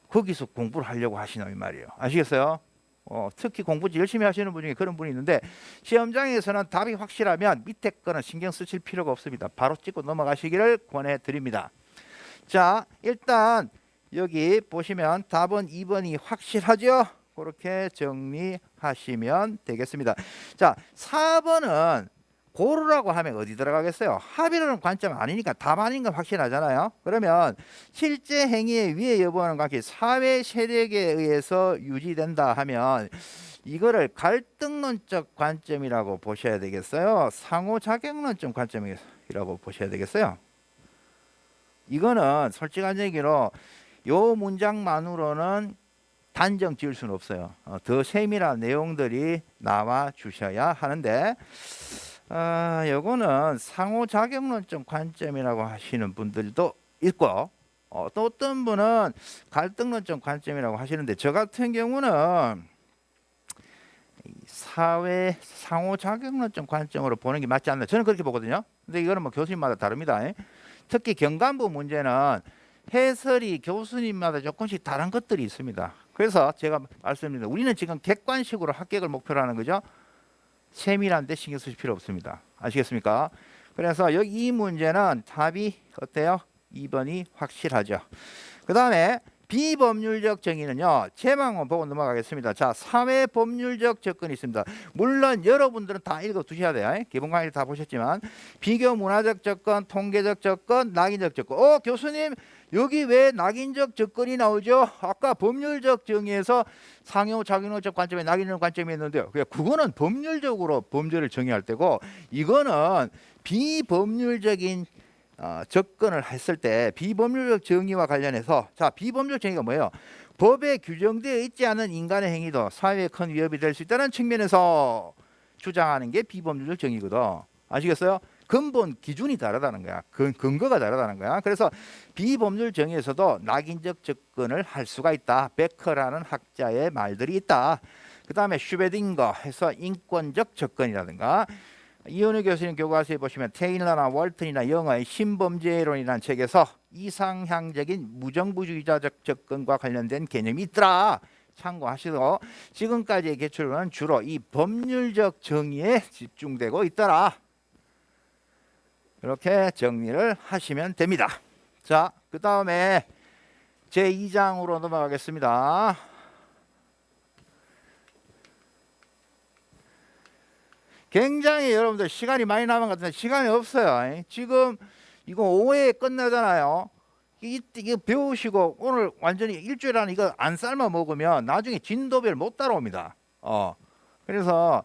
S1: 거기서 공부를 하려고 하시나 이 말이에요. 아시겠어요? 특히 공부 열심히 하시는 분 중에 그런 분이 있는데, 시험장에서는 답이 확실하면 밑에 거는 신경 쓰실 필요가 없습니다. 바로 찍고 넘어가시기를 권해드립니다. 자, 일단 여기 보시면 답은 2번이 확실하죠? 그렇게 정리하시면 되겠습니다. 자, 4번은 고르라고 하면 어디 들어가겠어요? 합이라는 관점 아니니까 답 아닌 건 확실하잖아요. 그러면 실제 행위의 위의 여부와는 관계 사회 세력에 의해서 유지된다 하면 이거를 갈등론적 관점이라고 보셔야 되겠어요? 상호작용론적 관점이라고 보셔야 되겠어요? 이거는 솔직한 얘기로 요 문장만으로는 단정 지을 수는 없어요. 더 세밀한 내용들이 나와 주셔야 하는데 요거는 상호작용론적 관점이라고 하시는 분들도 있고 또 어떤 분은 갈등론적 관점이라고 하시는데 저 같은 경우는 사회 상호작용론적 관점으로 보는 게 맞지 않나 저는 그렇게 보거든요. 근데 이거는 뭐 교수님마다 다릅니다. 특히 경간부 문제는 해설이 교수님마다 조금씩 다른 것들이 있습니다. 그래서 제가 말씀드립니다. 우리는 지금 객관식으로 합격을 목표로 하는 거죠. 세밀한데 신경 쓰실 필요 없습니다. 아시겠습니까? 그래서 여기 이 문제는 답이 어때요? 2번이 확실하죠. 그 다음에 비법률적 정의는요. 제목만 보고 넘어가겠습니다. 자, 사회법률적 접근이 있습니다. 물론 여러분들은 다 읽어두셔야 돼요. 기본 강의를 다 보셨지만 비교 문화적 접근, 통계적 접근, 낙인적 접근. 교수님 여기 왜 낙인적 접근이 나오죠? 아까 법률적 정의에서 상호작용론적 관점에 낙인적 관점이 있는데요. 그거는 법률적으로 범죄를 정의할 때고 이거는 비법률적인 접근을 했을 때 비법률적 정의와 관련해서 자 비법률적 정의가 뭐예요? 법에 규정되어 있지 않은 인간의 행위도 사회에 큰 위협이 될 수 있다는 측면에서 주장하는 게 비법률적 정의거든. 아시겠어요? 근본 기준이 다르다는 거야. 근거가 다르다는 거야. 그래서 비법률 정의에서도 낙인적 접근을 할 수가 있다. 베커라는 학자의 말들이 있다. 그 다음에 슈베딩거 해서 인권적 접근이라든가 이현우 교수님 교과서에 보시면 테일러나 월튼이나 영어의 신범죄론이라는 책에서 이상향적인 무정부주의자적 접근과 관련된 개념이 있더라. 참고하시고 지금까지의 개출은 주로 이 법률적 정의에 집중되고 있더라. 이렇게 정리를 하시면 됩니다. 자, 그 다음에 제2장으로 넘어가겠습니다. 굉장히 여러분들 시간이 많이 남은 것 같은데 시간이 없어요. 지금 이거 5회에 끝나잖아요. 이거 배우시고 오늘 완전히 일주일 안에 이거 안 삶아 먹으면 나중에 진도별 못 따라옵니다. 그래서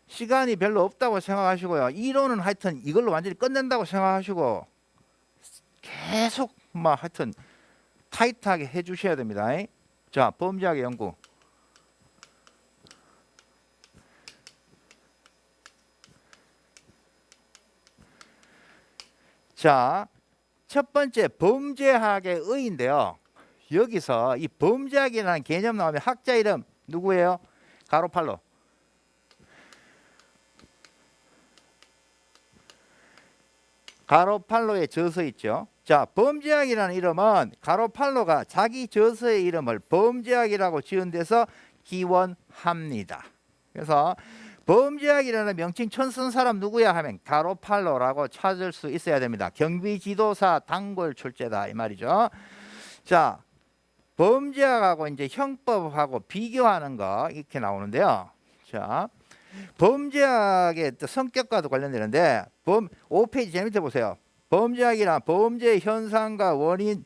S1: 시간이 별로 없다고 생각하시고요. 이론은 하여튼 이걸로 완전히 끝낸다고 생각하시고 계속 막 하여튼 타이트하게 해주셔야 됩니다. 자, 범죄학의 연구. 자, 첫 번째 범죄학의 의인데요. 여기서 이 범죄학이라는 개념 나오면 학자 이름 누구예요? 가로팔로. 가로팔로의 저서 있죠. 자, 범죄학이라는 이름은 가로팔로가 자기 저서의 이름을 범죄학이라고 지은 데서 기원합니다. 그래서 범죄학이라는 명칭 처음 쓴 사람 누구야 하면 가로팔로라고 찾을 수 있어야 됩니다. 경비지도사 단골 출제다 이 말이죠. 자, 범죄학하고 이제 형법하고 비교하는 거 이렇게 나오는데요. 자, 범죄학의 성격과도 관련되는데 5페이지 제일 밑에 보세요. 범죄학이란 범죄 현상과 원인,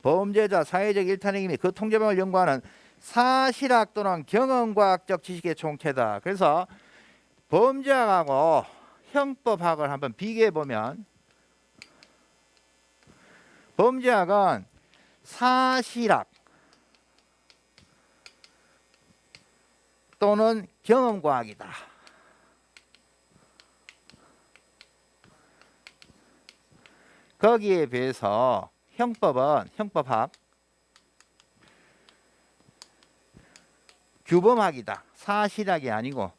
S1: 범죄자 사회적 일탈행위 및 그 통제방을 연구하는 사실학 또는 경험과학적 지식의 총체다. 그래서 범죄학하고 형법학을 한번 비교해 보면 범죄학은 사실학 또는 경험과학이다. 거기에 비해서 형법은 형법학 규범학이다. 사실학이 아니고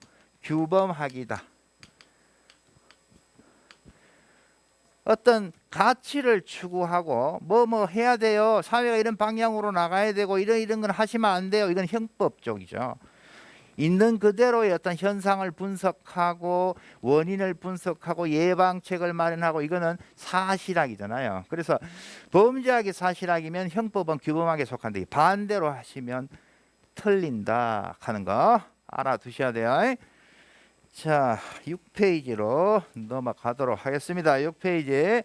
S1: 규범학이다. 어떤 가치를 추구하고 뭐 해야 돼요. 사회가 이런 방향으로 나가야 되고 이런 건 하시면 안 돼요. 이건 형법 쪽이죠. 있는 그대로의 어떤 현상을 분석하고 원인을 분석하고 예방책을 마련하고 이거는 사실학이잖아요. 그래서 범죄학이 사실학이면 형법은 규범학에 속한데 반대로 하시면 틀린다 하는 거 알아두셔야 돼요. 자, 6페이지로 넘어가도록 하겠습니다. 6페이지.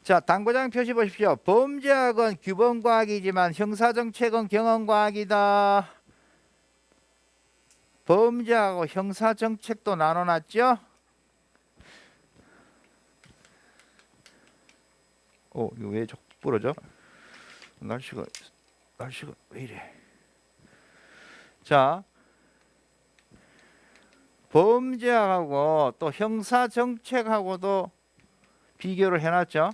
S1: 자, 당구장 표시 보십시오. 범죄학은 규범과학이지만 형사정책은 경험과학이다. 범죄하고 형사정책도 나눠놨죠. 이거 왜 자꾸 부러져? 날씨가 왜 이래? 자, 범죄하고 또 형사정책하고도 비교를 해놨죠.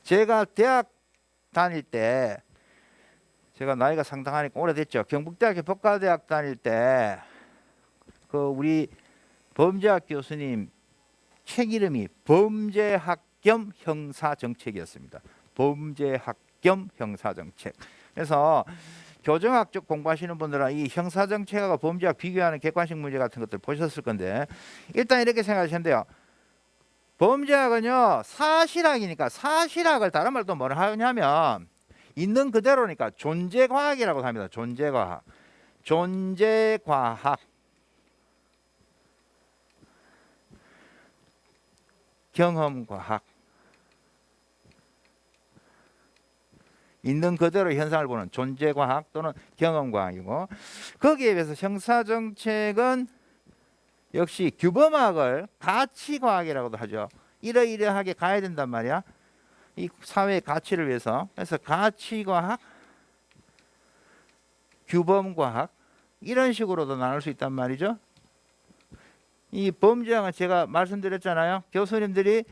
S1: 제가 대학 다닐 때, 제가 나이가 상당하니까 오래됐죠. 경북대학교 법과대학 다닐 때 그 우리 범죄학 교수님 책 이름이 범죄학 겸 형사정책이었습니다. 범죄학 겸 형사정책. 그래서 교정학 쪽 공부하시는 분들은 이 형사정책하고 범죄학 비교하는 객관식 문제 같은 것들 보셨을 건데, 일단 이렇게 생각하시면 돼요. 범죄학은요 사실학이니까, 사실학을 다른 말로 뭐라 하냐면 있는 그대로니까 존재과학이라고 합니다. 존재과학. 존재과학. 경험과학. 있는 그대로 현상을 보는 존재과학 또는 경험과학이고, 거기에 비해서 형사정책은 역시 규범학을 가치과학이라고도 하죠. 이러이러하게 가야 된단 말이야. 이 사회의 가치를 위해서. 그래서 가치과학, 규범과학 이런 식으로도 나눌 수 있단 말이죠. 이 범죄학은 제가 말씀드렸잖아요. 교수님들이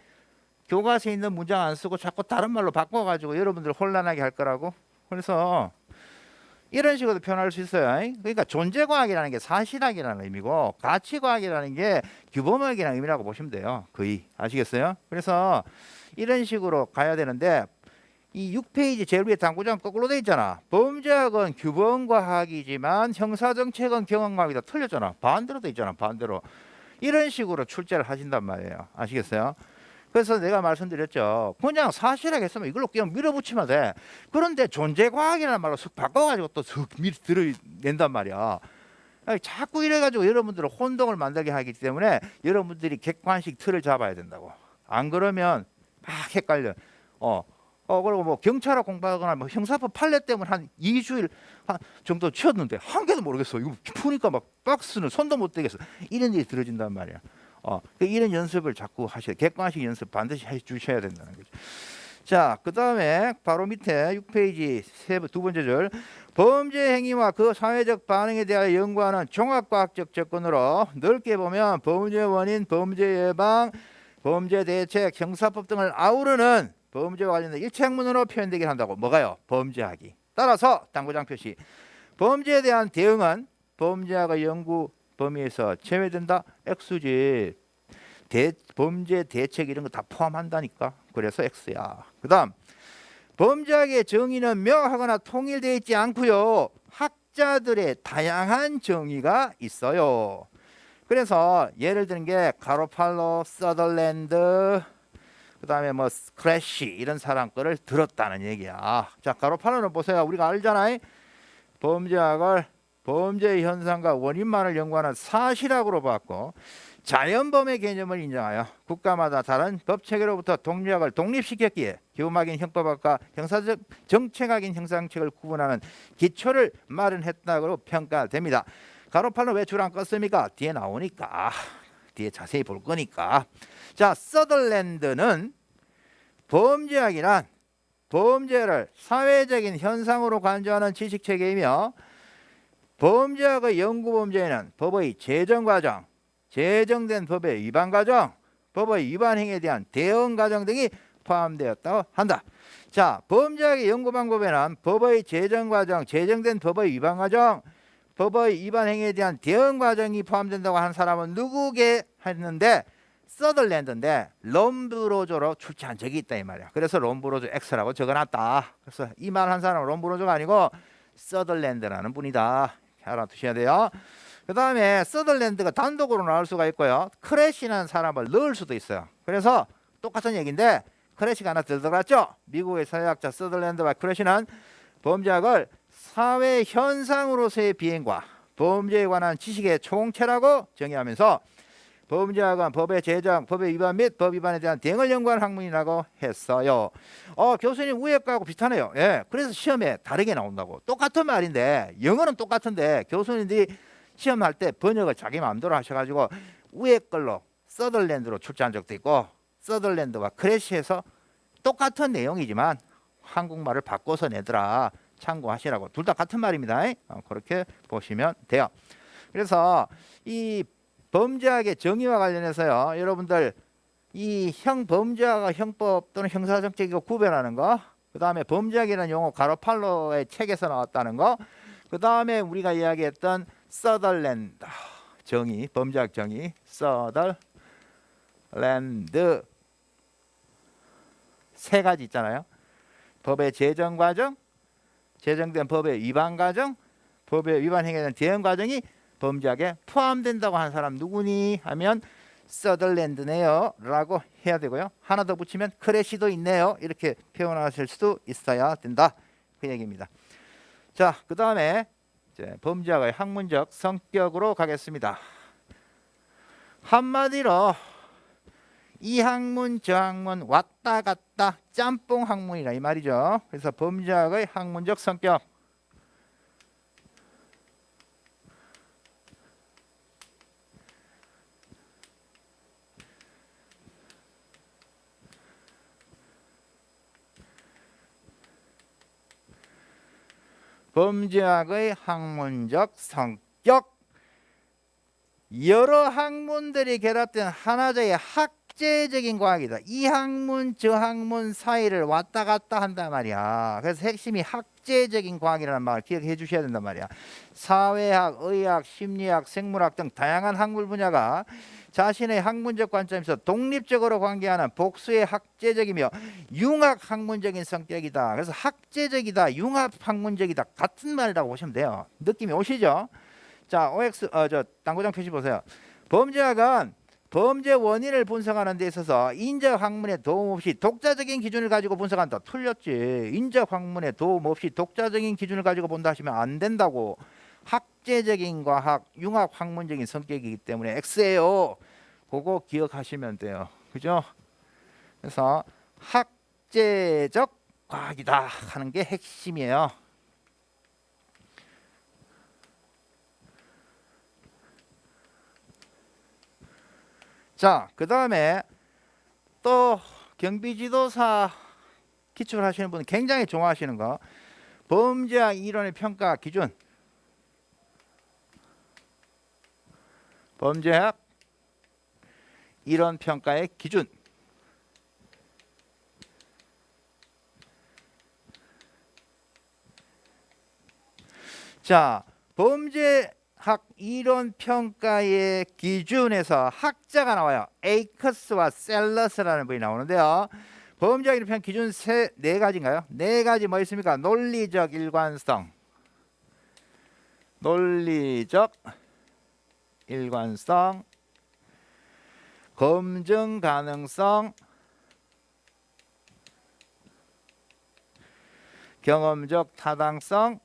S1: 교과서에 있는 문장 안 쓰고 자꾸 다른 말로 바꿔가지고 여러분들 혼란하게 할 거라고. 그래서 이런 식으로 표현할 수 있어요. 그러니까 존재과학이라는 게 사실학이라는 의미고, 가치과학이라는 게 규범학이라는 의미라고 보시면 돼요. 거의. 아시겠어요? 그래서 이런 식으로 가야 되는데, 이 6페이지 제일 위에 당구장 거꾸로 돼 있잖아. 범죄학은 규범과학이지만 형사정책은 경험과학이다. 틀렸잖아. 반대로 돼 있잖아. 반대로. 이런 식으로 출제를 하신단 말이에요. 아시겠어요? 그래서 내가 말씀드렸죠. 그냥 사실하게 했으면 이걸로 그냥 밀어붙이면 돼. 그런데 존재과학이라는 말로 쓱 바꿔가지고 또 쓱 들어낸단 말이야. 자꾸 이래가지고 여러분들은 혼동을 만들게 하기 때문에 여러분들이 객관식 틀을 잡아야 된다고. 안 그러면 막 헷갈려. 그리고 뭐 경찰학 공부하거나 뭐 형사법 판례 때문에 한 2주일 정도 치웠는데 한 개도 모르겠어. 이거 푸니까 막 박스는 손도 못 대겠어. 이런 일이 들어진단 말이야. 이런 연습을 자꾸 하셔야, 객관식 연습 반드시 해 주셔야 된다는 거죠. 자, 그 다음에 바로 밑에 6페이지 두 번째 줄. 범죄 행위와 그 사회적 반응에 대하여 연구하는 종합과학적 접근으로 넓게 보면 범죄 원인, 범죄 예방, 범죄 대책, 형사법 등을 아우르는 범죄와 관련된 일체 학문으로 표현되게 한다고. 뭐가요? 범죄학이. 따라서 당구장 표시. 범죄에 대한 대응은 범죄학의 연구 범위에서 제외된다. X지. 범죄 대책 이런 거 다 포함한다니까. 그래서 X야. 그 다음 범죄학의 정의는 명확하거나 통일되어 있지 않고요. 학자들의 다양한 정의가 있어요. 그래서 예를 드는 게 가로팔로, 서덜랜드, 그 다음에 뭐 크래쉬 이런 사람 거를 들었다는 얘기야. 자, 가로팔로는 보세요. 우리가 알잖아요. 범죄학을 범죄 현상과 원인만을 연구하는 사실학으로 봤고, 자연범의 개념을 인정하여 국가마다 다른 법체계로부터 동력을 독립시켰기에 규범학인 형법학과 형사적 정책학인 형사정책을 구분하는 기초를 마련했다고 평가됩니다. 가로팔로 왜 줄 안 껐습니까? 뒤에 나오니까. 뒤에 자세히 볼 거니까. 자, 서덜랜드는 범죄학이란 범죄를 사회적인 현상으로 간주하는 지식체계이며, 범죄학의 연구범죄에는 법의 제정과정, 제정된 법의 위반 과정, 법의 위반 행위에 대한 대응 과정 등이 포함되었다고 한다. 자, 범죄학의 연구 방법에는 법의 제정 과정, 제정된 법의 위반 과정, 법의 위반 행위에 대한 대응 과정이 포함된다고 하는 사람은 누구게 했는데, 서덜랜드인데 롬브로조로 출제한 적이 있다 이 말이야. 그래서 롬브로조 X라고 적어놨다. 그래서 이 말 한 사람은 롬브로조가 아니고 서덜랜드라는 분이다. 알아두셔야 돼요. 그 다음에 서덜랜드가 단독으로 나올 수가 있고요. 크래시라는 사람을 넣을 수도 있어요. 그래서 똑같은 얘기인데 크래시가 하나 더 들어갔죠. 미국의 사회학자 서덜랜드와 크래시는 범죄학을 사회 현상으로서의 비행과 범죄에 관한 지식의 총체라고 정의하면서 범죄와 관한 법의 제정, 법의 위반 및 법 위반에 대한 대응을 연구한 학문이라고 했어요. 교수님 위에 거하고 비슷하네요. 예, 그래서 시험에 다르게 나온다고. 똑같은 말인데 영어는 똑같은데 교수님들이 시험할 때 번역을 자기 마음대로 하셔가지고 위에 걸로 서덜랜드로 출제한 적도 있고 서덜랜드와 크래시해서 똑같은 내용이지만 한국말을 바꿔서 내더라. 참고하시라고. 둘 다 같은 말입니다. 그렇게 보시면 돼요. 그래서 이 범죄학의 정의와 관련해서요, 여러분들 이 형범죄학과 형법 또는 형사정책이고 구별하는 거, 그 다음에 범죄학이라는 용어 가로팔로의 책에서 나왔다는 거, 그 다음에 우리가 이야기했던 서덜랜드 정의, 범죄학 정의, 서덜랜드 세 가지 있잖아요. 법의 제정 과정, 제정된 법의 위반 과정, 법의 위반 행위에 대한 대응 과정이 범죄학에 포함된다고 하는 사람 누구니 하면 서덜랜드네요 라고 해야 되고요. 하나 더 붙이면 크래시도 있네요. 이렇게 표현하실 수도 있어야 된다. 그 얘기입니다. 자, 그 다음에 범죄학의 학문적 성격으로 가겠습니다. 한마디로 이 학문 저 학문 왔다 갔다 짬뽕 학문이라 이 말이죠. 그래서 범죄학의 학문적 성격. 범죄학의 학문적 성격. 여러 학문들이 결합된 하나의 학제적인 과학이다. 이 학문 저 학문 사이를 왔다 갔다 한단 말이야. 그래서 핵심이 학제적인 과학이라는 말을 기억해 주셔야 된단 말이야. 사회학, 의학, 심리학, 생물학 등 다양한 학문 분야가 자신의 학문적 관점에서 독립적으로 관계하는 복수의 학제적이며 융합 학문적인 성격이다. 그래서 학제적이다, 융합 학문적이다 같은 말이라고 보시면 돼요. 느낌이 오시죠? 자, OX 당구장 표시 보세요. 범죄학은 범죄 원인을 분석하는 데 있어서 인적 학문의 도움 없이 독자적인 기준을 가지고 분석한다. 틀렸지. 인적 학문의 도움 없이 독자적인 기준을 가지고 본다 하시면 안 된다고. 학제적인 과학, 융합 학문적인 성격이기 때문에 X예요. 그거 기억하시면 돼요. 그죠? 그래서 학제적 과학이다 하는 게 핵심이에요. 자, 그 다음에 또 경비지도사 기출하시는 분은 굉장히 좋아하시는 거, 범죄학 이론의 평가 기준. 범죄학 이론 평가의 기준. 자, 범죄학 이론 평가의 기준에서 학자가 나와요. 에이커스와 셀러스라는 분이 나오는데요. 범죄학 이론 평가 기준 네 가지인가요? 네 가지 뭐 있습니까? 논리적 일관성, 논리적 일관성, 검증 가능성, 경험적 타당성,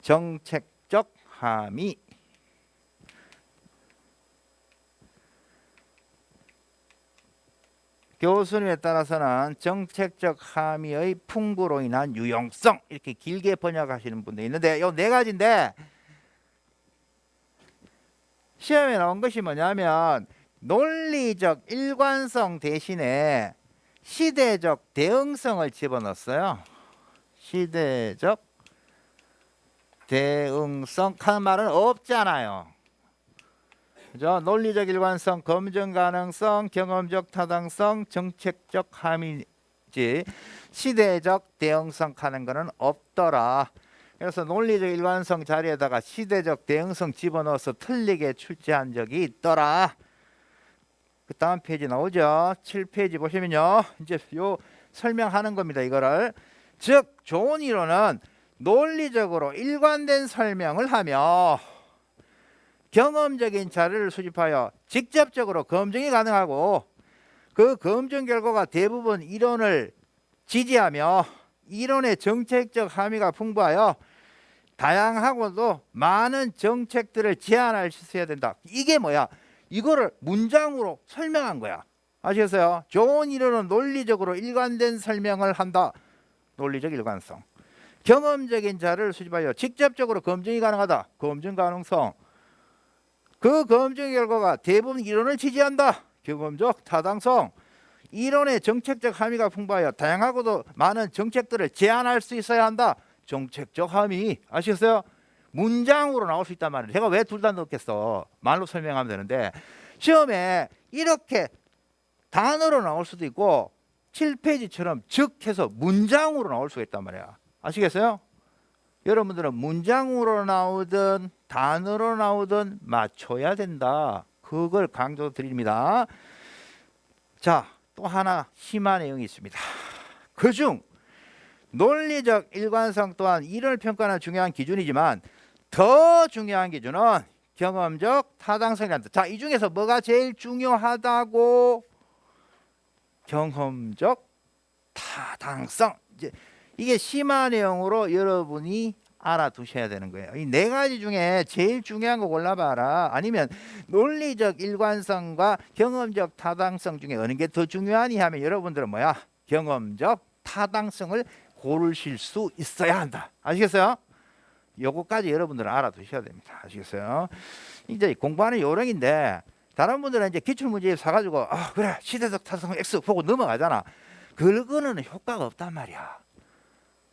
S1: 정책적 함의. 교수님에 따라서는 정책적 함의의 풍부로 인한 유용성 이렇게 길게 번역하시는 분도 있는데 이 네 가지인데 시험에 나온 것이 뭐냐면 논리적 일관성 대신에 시대적 대응성을 집어넣었어요. 시대적 대응성 하는 말은 없잖아요. 그죠? 논리적 일관성, 검증 가능성, 경험적 타당성, 정책적 함의지 시대적 대응성 하는 거는 없더라. 그래서 논리적 일관성 자리에다가 시대적 대응성 집어넣어서 틀리게 출제한 적이 있더라. 그 다음 페이지 나오죠. 7페이지 보시면요. 이제 요 설명하는 겁니다. 이거를. 즉 좋은 이론은 논리적으로 일관된 설명을 하며 경험적인 자료를 수집하여 직접적으로 검증이 가능하고 그 검증 결과가 대부분 이론을 지지하며 이론의 정책적 함의가 풍부하여 다양하고도 많은 정책들을 제안할 수 있어야 된다. 이게 뭐야? 이거를 문장으로 설명한 거야. 아시겠어요? 좋은 이론은 논리적으로 일관된 설명을 한다. 논리적 일관성. 경험적인 자료를 수집하여 직접적으로 검증이 가능하다. 검증 가능성. 그 검증 결과가 대부분 이론을 지지한다. 경험적 타당성. 이론의 정책적 함의가 풍부하여 다양하고도 많은 정책들을 제안할 수 있어야 한다. 정책적 함의. 아시겠어요? 문장으로 나올 수 있단 말이에요. 제가 왜 둘 다 넣겠어? 말로 설명하면 되는데 시험에 이렇게 단어로 나올 수도 있고 7페이지처럼 즉 해서 문장으로 나올 수가 있단 말이야. 아시겠어요? 여러분들은 문장으로 나오든 단어로 나오든 맞춰야 된다. 그걸 강조드립니다. 자, 또 하나 심한 내용이 있습니다. 그중 논리적 일관성 또한 이론을 평가하는 중요한 기준이지만 더 중요한 기준은 경험적 타당성이란다. 자, 이 중에서 뭐가 제일 중요하다고? 경험적 타당성. 이게 심한 내용으로 여러분이 알아두셔야 되는 거예요. 이 네 가지 중에 제일 중요한 거 골라봐라. 아니면 논리적 일관성과 경험적 타당성 중에 어느 게 더 중요하니 하면 여러분들은 뭐야? 경험적 타당성을 고르실 수 있어야 한다. 아시겠어요? 요거까지 여러분들은 알아두셔야 됩니다. 아시겠어요? 이제 공부하는 요령인데 다른 분들은 이제 기출문제 사가지고 그래 시대적 타당성 X 보고 넘어가잖아. 그거는 효과가 없단 말이야.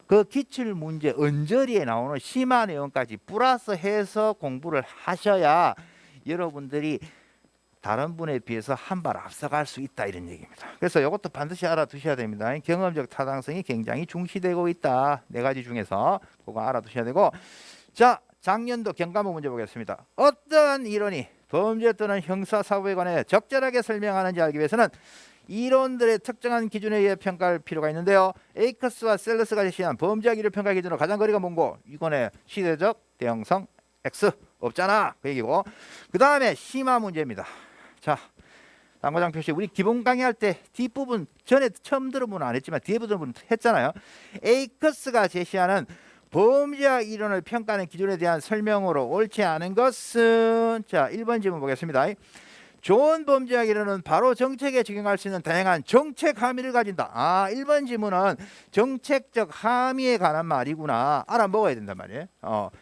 S1: 그 기출문제 언저리에 나오는 심한 내용까지 플러스해서 공부를 하셔야 여러분들이 다른 분에 비해서 한 발 앞서갈 수 있다 이런 얘기입니다. 그래서 이것도 반드시 알아두셔야 됩니다. 경험적 타당성이 굉장히 중시되고 있다. 네 가지 중에서 그거 알아두셔야 되고, 자, 작년도 경과목 문제 보겠습니다. 어떠한 이론이 범죄 또는 형사사고에 관해 적절하게 설명하는지 알기 위해서는 이론들의 특정한 기준에 의해 평가할 필요가 있는데요. 에이커스와 셀러스가 제시한 범죄학 이론 평가 기준으로 가장 거리가 먼고 이건의 시대적 대형성 X 없잖아 그 얘기고, 그 다음에 심화 문제입니다. 자, 당과장 표시 우리 기본 강의할 때 뒷부분 전에 처음 들은 분은 안 했지만 뒤에 부분은 했잖아요. 에이커스가 제시하는 범죄학 이론을 평가하는 기준에 대한 설명으로 옳지 않은 것은, 자 1번 질문 보겠습니다. 좋은 범죄학 이론은 바로 정책에 적용할 수 있는 다양한 정책 함의를 가진다. 1번 질문은 정책적 함의에 관한 말이구나. 알아먹어야 된단 말이에요.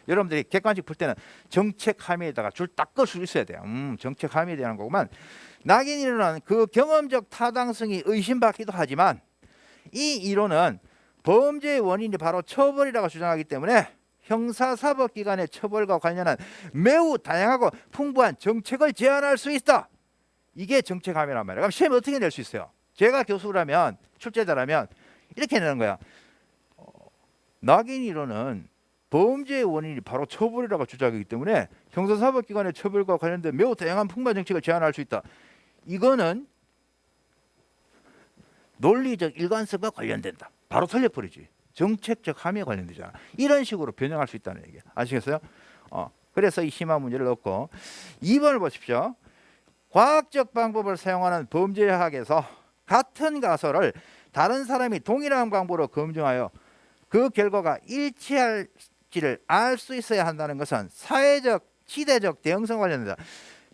S1: 여러분들이 객관식 풀 때는 정책 함의에다가 줄 딱 끌 수 있어야 돼요. 정책 함의에 대한 거구만. 낙인 이론은 그 경험적 타당성이 의심받기도 하지만 이 이론은 범죄의 원인이 바로 처벌이라고 주장하기 때문에 형사사법기관의 처벌과 관련한 매우 다양하고 풍부한 정책을 제안할 수 있다. 이게 정책 함의란 말이에요. 그럼 시험에 어떻게 낼 수 있어요? 제가 교수라면, 출제자라면 이렇게 내는 거야. 낙인 이론은 범죄의 원인이 바로 처벌이라고 주장하기 때문에 형사사법기관의 처벌과 관련된 매우 다양한 풍부한 정책을 제안할 수 있다. 이거는 논리적 일관성과 관련된다. 바로 틀려버리지. 정책적 함의에 관련되잖아. 이런 식으로 변형할 수 있다는 얘기야. 아시겠어요? 그래서 이 심화 문제를 넣고 2번을 보십시오. 과학적 방법을 사용하는 범죄학에서 같은 가설을 다른 사람이 동일한 방법으로 검증하여 그 결과가 일치할지를 알 수 있어야 한다는 것은 사회적, 시대적 대응성 관련된다.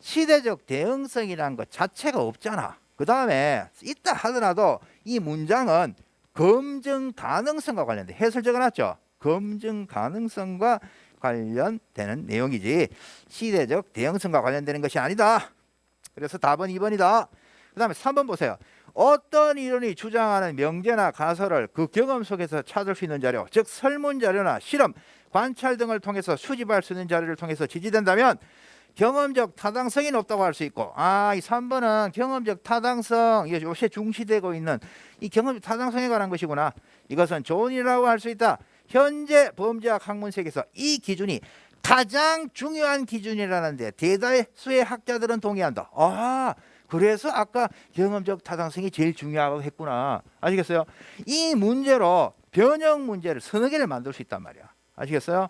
S1: 시대적 대응성이라는 것 자체가 없잖아. 그 다음에 있다 하더라도 이 문장은 검증 가능성과 관련돼. 해설 적어놨죠. 검증 가능성과 관련되는 내용이지 시대적 대응성과 관련되는 것이 아니다. 그래서 답은 2번이다. 그 다음에 3번 보세요. 어떤 이론이 주장하는 명제나 가설을 그 경험 속에서 찾을 수 있는 자료, 즉 설문자료나 실험, 관찰 등을 통해서 수집할 수 있는 자료를 통해서 지지된다면 경험적 타당성이 높다고 할 수 있고, 이 3번은 경험적 타당성, 이게 요새 중시되고 있는 이 경험적 타당성에 관한 것이구나. 이것은 좋은 일이라고 할 수 있다. 현재 범죄학 학문세계에서 이 기준이 가장 중요한 기준이라는데 대다수의 학자들은 동의한다. 그래서 아까 경험적 타당성이 제일 중요하다고 했구나. 아시겠어요? 이 문제로 변형 문제를 서너 개를 만들 수 있단 말이야. 아시겠어요?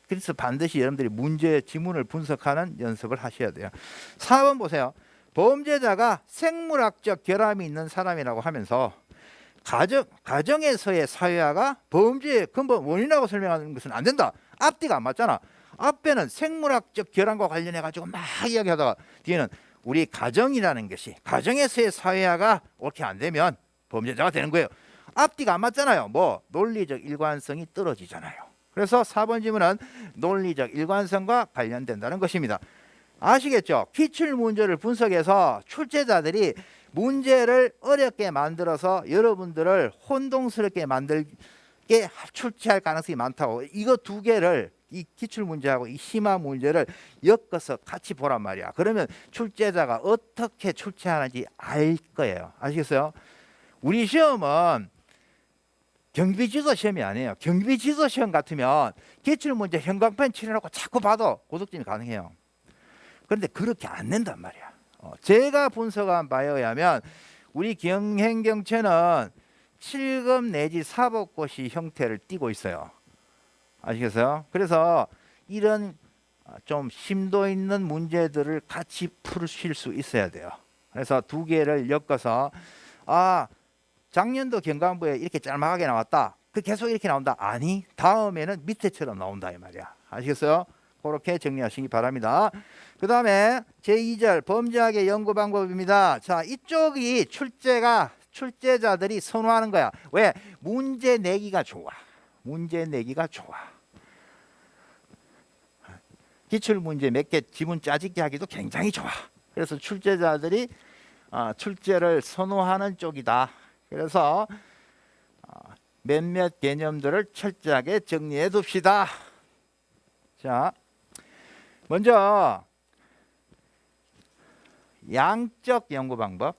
S1: 그래서 반드시 여러분들이 문제 지문을 분석하는 연습을 하셔야 돼요. 4번 보세요. 범죄자가 생물학적 결함이 있는 사람이라고 하면서 가정에서의 사회화가 범죄의 근본 원인이라고 설명하는 것은 안 된다. 앞뒤가 안 맞잖아. 앞에는 생물학적 결함과 관련해 가지고 막 이야기하다가 뒤에는 우리 가정이라는 것이 가정에서의 사회화가 옳게 안 되면 범죄자가 되는 거예요. 앞뒤가 안 맞잖아요. 뭐 논리적 일관성이 떨어지잖아요. 그래서 4번 질문은 논리적 일관성과 관련된다는 것입니다. 아시겠죠? 기출문제를 분석해서 출제자들이 문제를 어렵게 만들어서 여러분들을 혼동스럽게 만들게 출제할 가능성이 많다고. 이거 두 개를 이 기출문제하고 이 심화문제를 엮어서 같이 보란 말이야. 그러면 출제자가 어떻게 출제하는지 알 거예요. 아시겠어요? 우리 시험은 경비지도 시험이 아니에요. 경비지도 시험 같으면 기출문제 형광펜 칠해놓고 자꾸 봐도 고득점이 가능해요. 그런데 그렇게 안 낸단 말이야. 제가 분석한 바에 의하면 우리 경행경채는 7급 내지 사법고시 형태를 띠고 있어요. 아시겠어요? 그래서 이런 좀 심도 있는 문제들을 같이 풀으실 수 있어야 돼요. 그래서 두 개를 엮어서 작년도 경감부에 이렇게 짤막하게 나왔다. 그 계속 이렇게 나온다. 아니, 다음에는 밑에처럼 나온다 이 말이야. 아시겠어요? 그렇게 정리하시기 바랍니다. 그 다음에 제2절 범죄학의 연구 방법입니다. 자, 이쪽이 출제자들이 선호하는 거야. 왜? 문제 내기가 좋아. 문제 내기가 좋아. 기출문제 몇 개 지문 짜집기 하기도 굉장히 좋아. 그래서 출제자들이 출제를 선호하는 쪽이다. 그래서 몇몇 개념들을 철저하게 정리해 둡시다. 자, 먼저 양적 연구 방법.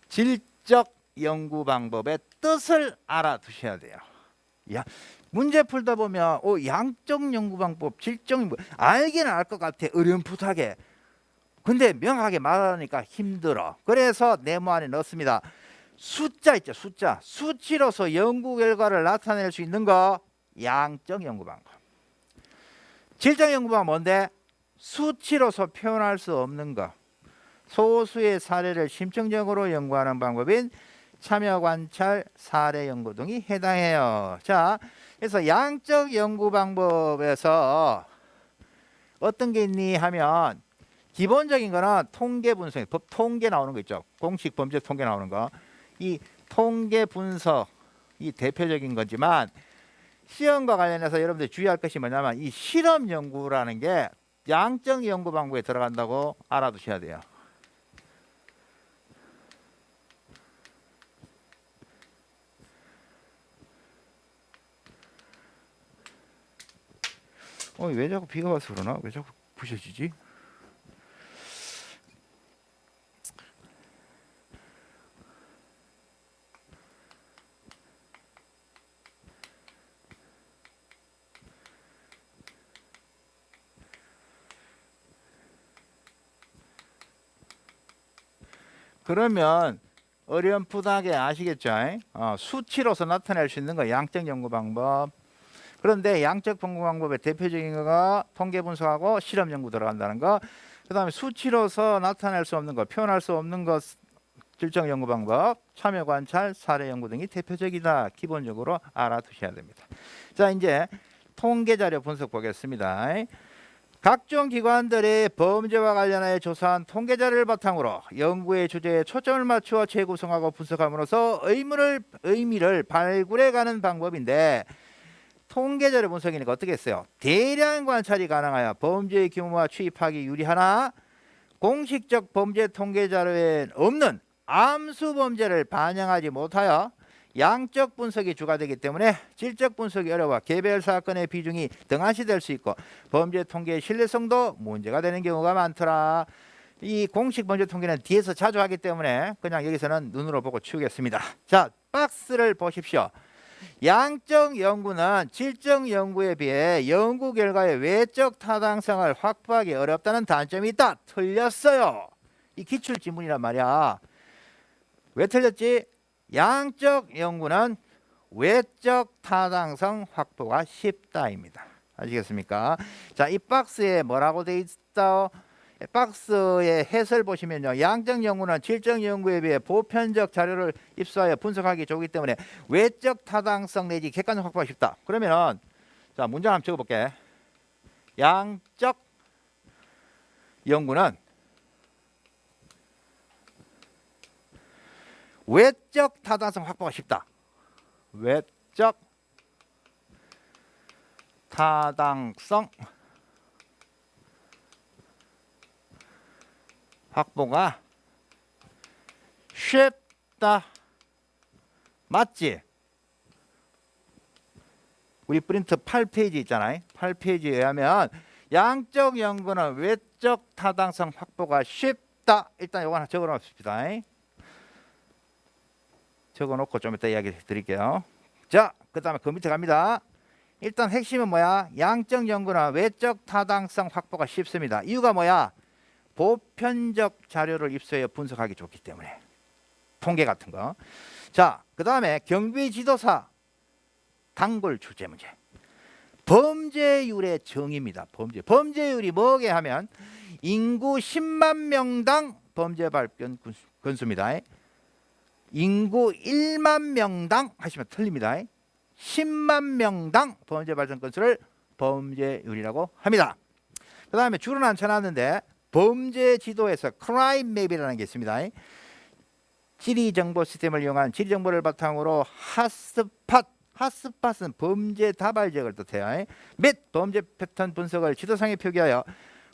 S1: 질적 연구 방법의 뜻을 알아두셔야 돼요. 문제 풀다 보면 양적 연구 방법, 질적 연구 알기는 알 것 같아. 어렴풋하게. 근데 명확하게 말하니까 힘들어. 그래서 네모 안에 넣습니다. 숫자 있죠. 숫자. 수치로서 연구 결과를 나타낼 수 있는 거 양적 연구 방법. 질적 연구 방법은 뭔데? 수치로서 표현할 수 없는 거. 소수의 사례를 심층적으로 연구하는 방법인 참여 관찰, 사례 연구 등이 해당해요. 자, 그래서 양적 연구 방법에서 어떤 게 있니 하면 기본적인 거는 통계 분석, 법 통계 나오는 거 있죠. 공식 범죄 통계 나오는 거. 이 통계 분석이 대표적인 거지만 시험과 관련해서 여러분들 주의할 것이 뭐냐면 이 실험 연구라는 게 양적 연구 방법에 들어간다고 알아두셔야 돼요. 왜 자꾸 비가 와서 그러나? 왜 자꾸 부셔지지? 그러면 어렴풋하게 아시겠죠? 수치로서 나타낼 수 있는 거 양적 연구 방법. 그런데 양적 연구 방법의 대표적인 거가 통계 분석하고 실험 연구 들어간다는 거. 그다음에 수치로서 나타낼 수 없는 거, 표현할 수 없는 것, 질적 연구 방법, 참여 관찰, 사례 연구 등이 대표적이다. 기본적으로 알아두셔야 됩니다. 자, 이제 통계 자료 분석 보겠습니다. 각종 기관들이 범죄와 관련하여 조사한 통계 자료를 바탕으로 연구의 주제에 초점을 맞추어 재구성하고 분석함으로써 의미를 발굴해가는 방법인데, 통계 자료 분석이니까 어떻게 했어요? 대량 관찰이 가능하여 범죄의 규모와 추입하기 유리하나 공식적 범죄 통계 자료에 없는 암수 범죄를 반영하지 못하여 양적 분석이 주가 되기 때문에 질적 분석이 어려워 개별 사건의 비중이 등한시될 수 있고 범죄 통계의 신뢰성도 문제가 되는 경우가 많더라. 이 공식 범죄 통계는 뒤에서 자주 하기 때문에 그냥 여기서는 눈으로 보고 치우겠습니다. 자, 박스를 보십시오. 양적 연구는 질적 연구에 비해 연구 결과의 외적 타당성을 확보하기 어렵다는 단점이 있다. 틀렸어요. 이 기출 지문이란 말이야. 왜 틀렸지? 양적 연구는 외적 타당성 확보가 쉽다입니다. 아시겠습니까? 자, 이 박스에 뭐라고 돼 있어? 박스의 해설 보시면요, 양적 연구는 질적 연구에 비해 보편적 자료를 입수하여 분석하기 좋기 때문에 외적 타당성 내지 객관성 확보가 쉽다. 그러면은 자, 문장 한번 적어볼게. 양적 연구는 외적 타당성 확보가 쉽다. 외적 타당성 확보가 쉽다. 맞지? 우리 프린트 8페이지 있잖아요. 8페이지에 의하면 양적 연구는 외적 타당성 확보가 쉽다. 일단 이거 하나 적어 놓읍시다. 적어 놓고 좀 이따 이야기 드릴게요. 자, 그 다음에 그 밑에 갑니다. 일단 핵심은 뭐야? 양적 연구는 외적 타당성 확보가 쉽습니다. 이유가 뭐야? 보편적 자료를 입수해 분석하기 좋기 때문에. 통계 같은 거. 자, 그 다음에 경비지도사 단골 출제 문제. 범죄율의 정의입니다. 범죄율이 뭐게 하면 인구 10만 명당 범죄 발견 건수입니다. 인구 1만 명당 하시면 틀립니다. 10만 명당 범죄 발생 건수를 범죄율이라고 합니다. 그 다음에 줄은 안 쳐놨는데 범죄 지도에서 크라임 맵이라는 게 있습니다. 지리 정보 시스템을 이용한 지리 정보를 바탕으로 핫스팟은 범죄 다발 지역을 뜻해요. 및 범죄 패턴 분석을 지도상에 표기하여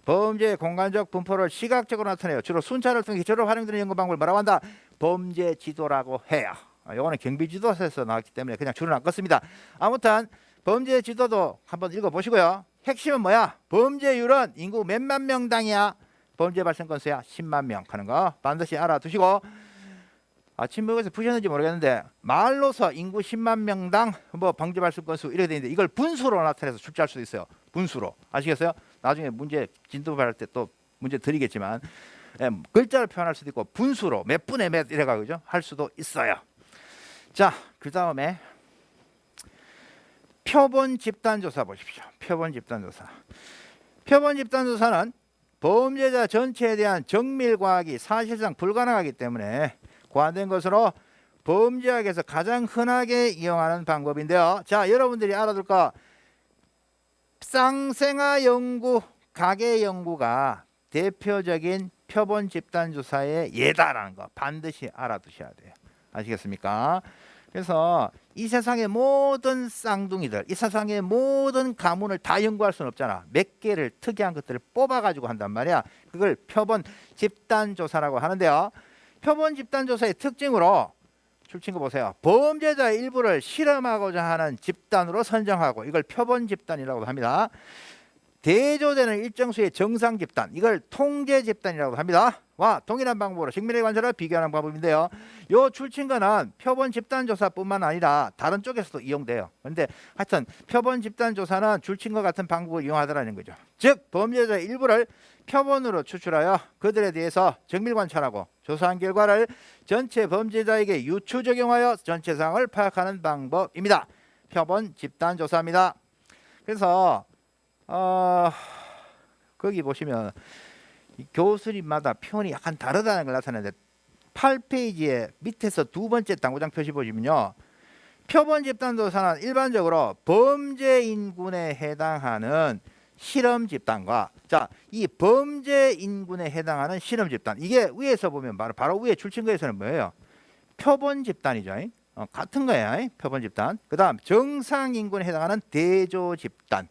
S1: 범죄의 공간적 분포를 시각적으로 나타내요. 주로 순찰을 통해 기초로 활용되는 연구 방법을 뭐라고 한다? 범죄 지도라고 해요. 이거는 경비지도에서 나왔기 때문에 그냥 줄은 안 껐습니다. 아무튼 범죄 지도도 한번 읽어보시고요. 핵심은 뭐야? 범죄율은 인구 몇만 명당이야? 범죄 발생 건수야 10만 명 하는 거 반드시 알아두시고, 아침 먹어서 푸셨는지 모르겠는데 말로서 인구 10만 명당 뭐 범죄 발생 건수 이렇게 되는데 이걸 분수로 나타내서 출제할 수도 있어요. 분수로. 아시겠어요? 나중에 문제 진도 발할 때 또 문제 드리겠지만 글자를 표현할 수도 있고 분수로 몇 분의 몇 이래가 그죠? 할 수도 있어요. 자, 그 다음에 표본 집단조사 보십시오. 표본 집단조사. 표본 집단조사는 범죄자 전체에 대한 정밀 과학이 사실상 불가능하기 때문에 고안된 것으로 범죄학에서 가장 흔하게 이용하는 방법인데요. 자, 여러분들이 알아둘 거 쌍생아 연구, 가계 연구가 대표적인 표본 집단조사의 예다라는 거 반드시 알아두셔야 돼요. 아시겠습니까? 그래서 이 세상의 모든 쌍둥이들, 이 세상의 모든 가문을 다 연구할 수는 없잖아. 몇 개를 특이한 것들을 뽑아가지고 한단 말이야. 그걸 표본 집단조사라고 하는데요. 표본 집단조사의 특징으로 출친 거 보세요. 범죄자의 일부를 실험하고자 하는 집단으로 선정하고 이걸 표본 집단이라고 합니다. 대조되는 일정 수의 정상 집단, 이걸 통제 집단이라고 합니다. 와, 동일한 방법으로 식민의 관찰을 비교하는 방법인데요. 요 출친거는 표본 집단조사뿐만 아니라 다른 쪽에서도 이용돼요. 그런데 하여튼 표본 집단조사는 출친과 같은 방법을 이용하더라는 거죠. 즉 범죄자의 일부를 표본으로 추출하여 그들에 대해서 정밀 관찰하고 조사한 결과를 전체 범죄자에게 유추 적용하여 전체 상황을 파악하는 방법입니다. 표본 집단조사입니다. 그래서 거기 보시면 교수님마다 표현이 약간 다르다는 걸 나타내는데 8페이지에 밑에서 두 번째 당구장 표시 보시면요, 표본 집단조사는 일반적으로 범죄 인군에 해당하는 실험 집단과, 자, 이 범죄 인군에 해당하는 실험 집단, 이게 위에서 보면 바로 위에 출친거에서는 뭐예요? 표본 집단이죠. 같은 거예요. 표본 집단. 그 다음 정상 인군에 해당하는 대조 집단,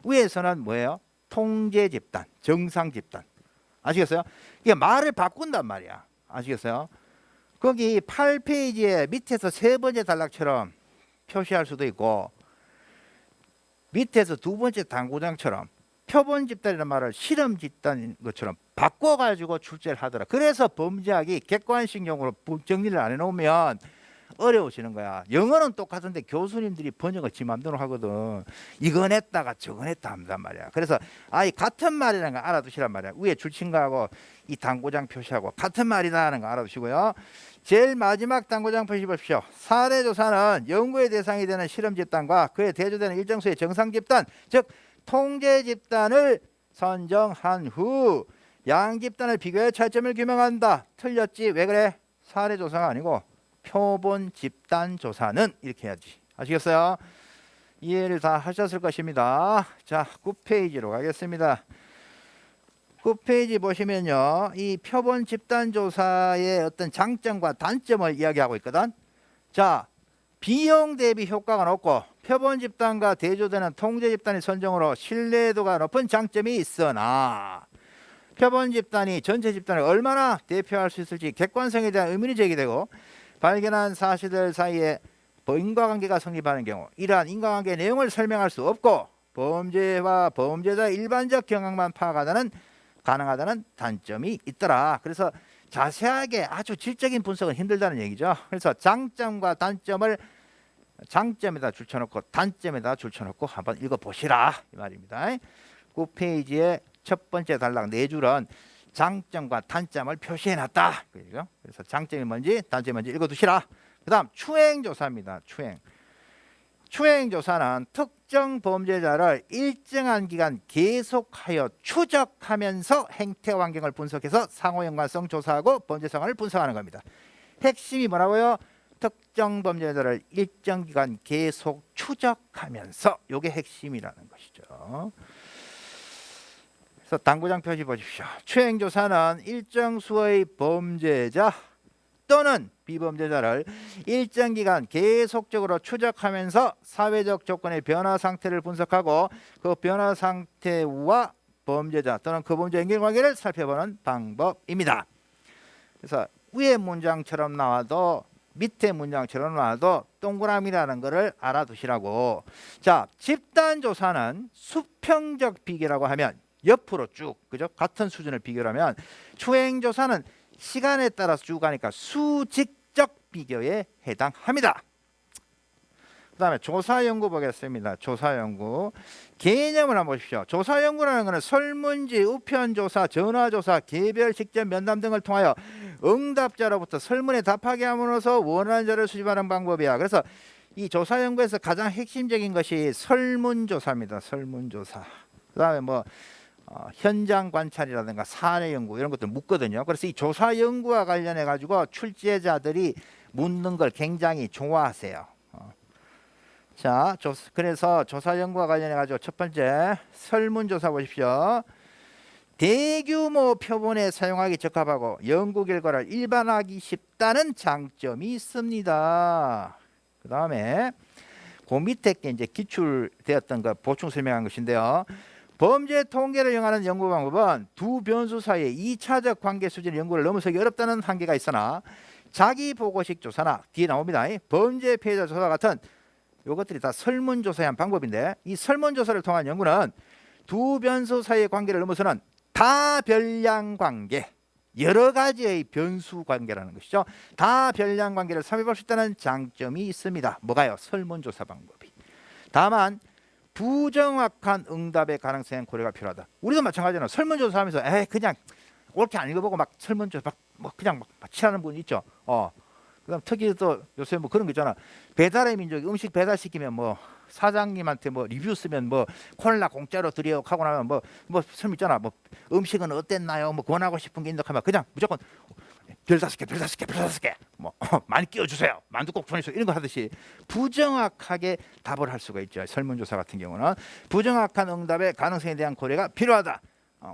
S1: 위에서는 뭐예요? 통제 집단, 정상 집단. 아시겠어요? 이게 말을 바꾼단 말이야. 아시겠어요? 거기 8페이지에 밑에서 세 번째 단락처럼 표시할 수도 있고 밑에서 두 번째 당구장처럼 표본 집단이라는 말을 실험 집단인 것처럼 바꿔가지고 출제를 하더라. 그래서 범죄학이 객관식용으로 정리를 안 해놓으면 어려우시는 거야. 영어는 똑같은데 교수님들이 번역을 지 맘대로 하거든. 이건 했다가 저건 했다 한단 말이야. 그래서 아이 같은 말이라는 거 알아두시란 말이야. 위에 줄친 거하고 이 당구장 표시하고 같은 말이다 하는 거 알아두시고요. 제일 마지막 당구장 표시 보십시오. 사례 조사는 연구의 대상이 되는 실험 집단과 그에 대조되는 일정 수의 정상 집단, 즉 통제 집단을 선정한 후 양 집단을 비교해 차이점을 규명한다. 틀렸지? 왜 그래? 사례 조사가 아니고 표본 집단 조사는 이렇게 해야지. 아시겠어요? 이해를 다 하셨을 것입니다. 자, 9페이지로 가겠습니다. 9페이지 보시면요, 이 표본 집단 조사의 어떤 장점과 단점을 이야기하고 있거든. 자, 비용 대비 효과가 높고 표본 집단과 대조되는 통제 집단의 선정으로 신뢰도가 높은 장점이 있으나 표본 집단이 전체 집단을 얼마나 대표할 수 있을지 객관성에 대한 의문이 제기되고 발견한 사실들 사이에 인과관계가 성립하는 경우 이러한 인과관계 내용을 설명할 수 없고 범죄와 범죄자의 일반적 경향만 파악하다는 가능하다는 단점이 있더라. 그래서 자세하게 아주 질적인 분석은 힘들다는 얘기죠. 그래서 장점과 단점을 장점에다 줄쳐놓고 단점에다 줄쳐놓고 한번 읽어보시라 이 말입니다. 9페이지에 첫 번째 단락 네 줄은 장점과 단점을 표시해놨다. 그래서 장점이 뭔지 단점이 뭔지 읽어두시라. 그 다음 추행조사입니다. 추행조사는 특정 범죄자를 일정한 기간 계속하여 추적하면서 행태 환경을 분석해서 상호연관성 조사하고 범죄 상황을 분석하는 겁니다. 핵심이 뭐라고요? 특정 범죄자를 일정 기간 계속 추적하면서 이게 핵심이라는 것이죠. 그래서 당구장 표시 보십시오. 추행조사는 일정 수의 범죄자 또는 비범죄자를 일정 기간 계속적으로 추적하면서 사회적 조건의 변화 상태를 분석하고 그 변화 상태와 범죄자 또는 그 범죄 연결관계를 살펴보는 방법입니다. 그래서 위에 문장처럼 나와도 밑에 문장처럼 나와도 동그라미라는 것을 알아두시라고. 자, 집단조사는 수평적 비교라고 하면 옆으로 쭉, 그죠? 같은 수준을 비교하면 추행조사는 시간에 따라서 쭉 가니까 수직적 비교에 해당합니다. 그 다음에 조사연구 보겠습니다. 조사연구 개념을 한번 보십시오. 조사연구라는 것은 설문지, 우편조사, 전화조사, 개별 직접 면담 등을 통하여 응답자로부터 설문에 답하게 함으로써 원하는 자를 수집하는 방법이야. 그래서 이 조사연구에서 가장 핵심적인 것이 설문조사입니다. 설문조사. 그 다음에 뭐 현장 관찰이라든가 사례 연구 이런 것들 묻거든요. 그래서 이 조사 연구와 관련해 가지고 출제자들이 묻는 걸 굉장히 좋아하세요. 자, 그래서 조사 연구와 관련해 가지고 첫 번째 설문조사 보십시오. 대규모 표본에 사용하기 적합하고 연구 결과를 일반화하기 쉽다는 장점이 있습니다. 그 다음에 그 밑에 게 이제 기출되었던 거 보충 설명한 것인데요. 범죄 통계를 이용하는 연구 방법은 두 변수 사이의 2차적 관계 수준의 연구를 넘어서기 어렵다는 한계가 있으나 자기 보고식 조사나 뒤에 나옵니다. 범죄 피해자 조사 같은 이것들이 다 설문조사의 한 방법인데 이 설문조사를 통한 연구는 두 변수 사이의 관계를 넘어서는 다별량 관계, 여러 가지의 변수 관계라는 것이죠. 다별량 관계를 삽입할 수 있다는 장점이 있습니다. 뭐가요? 설문조사 방법이. 다만 부정확한 응답의 가능성은 고려가 필요하다. 우리도 마찬가지잖아. 설문조사하면서 그냥 옳게 안 읽어보고 막 설문조사 뭐 그냥 막 칠하는 분 있죠. 그다음 특히 또 요새 뭐 그런 거 있잖아. 배달의 민족이 음식 배달시키면 뭐 사장님한테 뭐 리뷰 쓰면 뭐 콜라 공짜로 드려 하고 나면 뭐 설문 있잖아. 뭐 음식은 어땠나요? 뭐 권하고 싶은 게 있나 하면 그냥 무조건 별 5개, 별 5개, 별 5개 뭐 많이 끼워주세요. 만두국 보내주세요. 이런 거 하듯이 부정확하게 답을 할 수가 있죠. 설문조사 같은 경우는 부정확한 응답의 가능성에 대한 고려가 필요하다.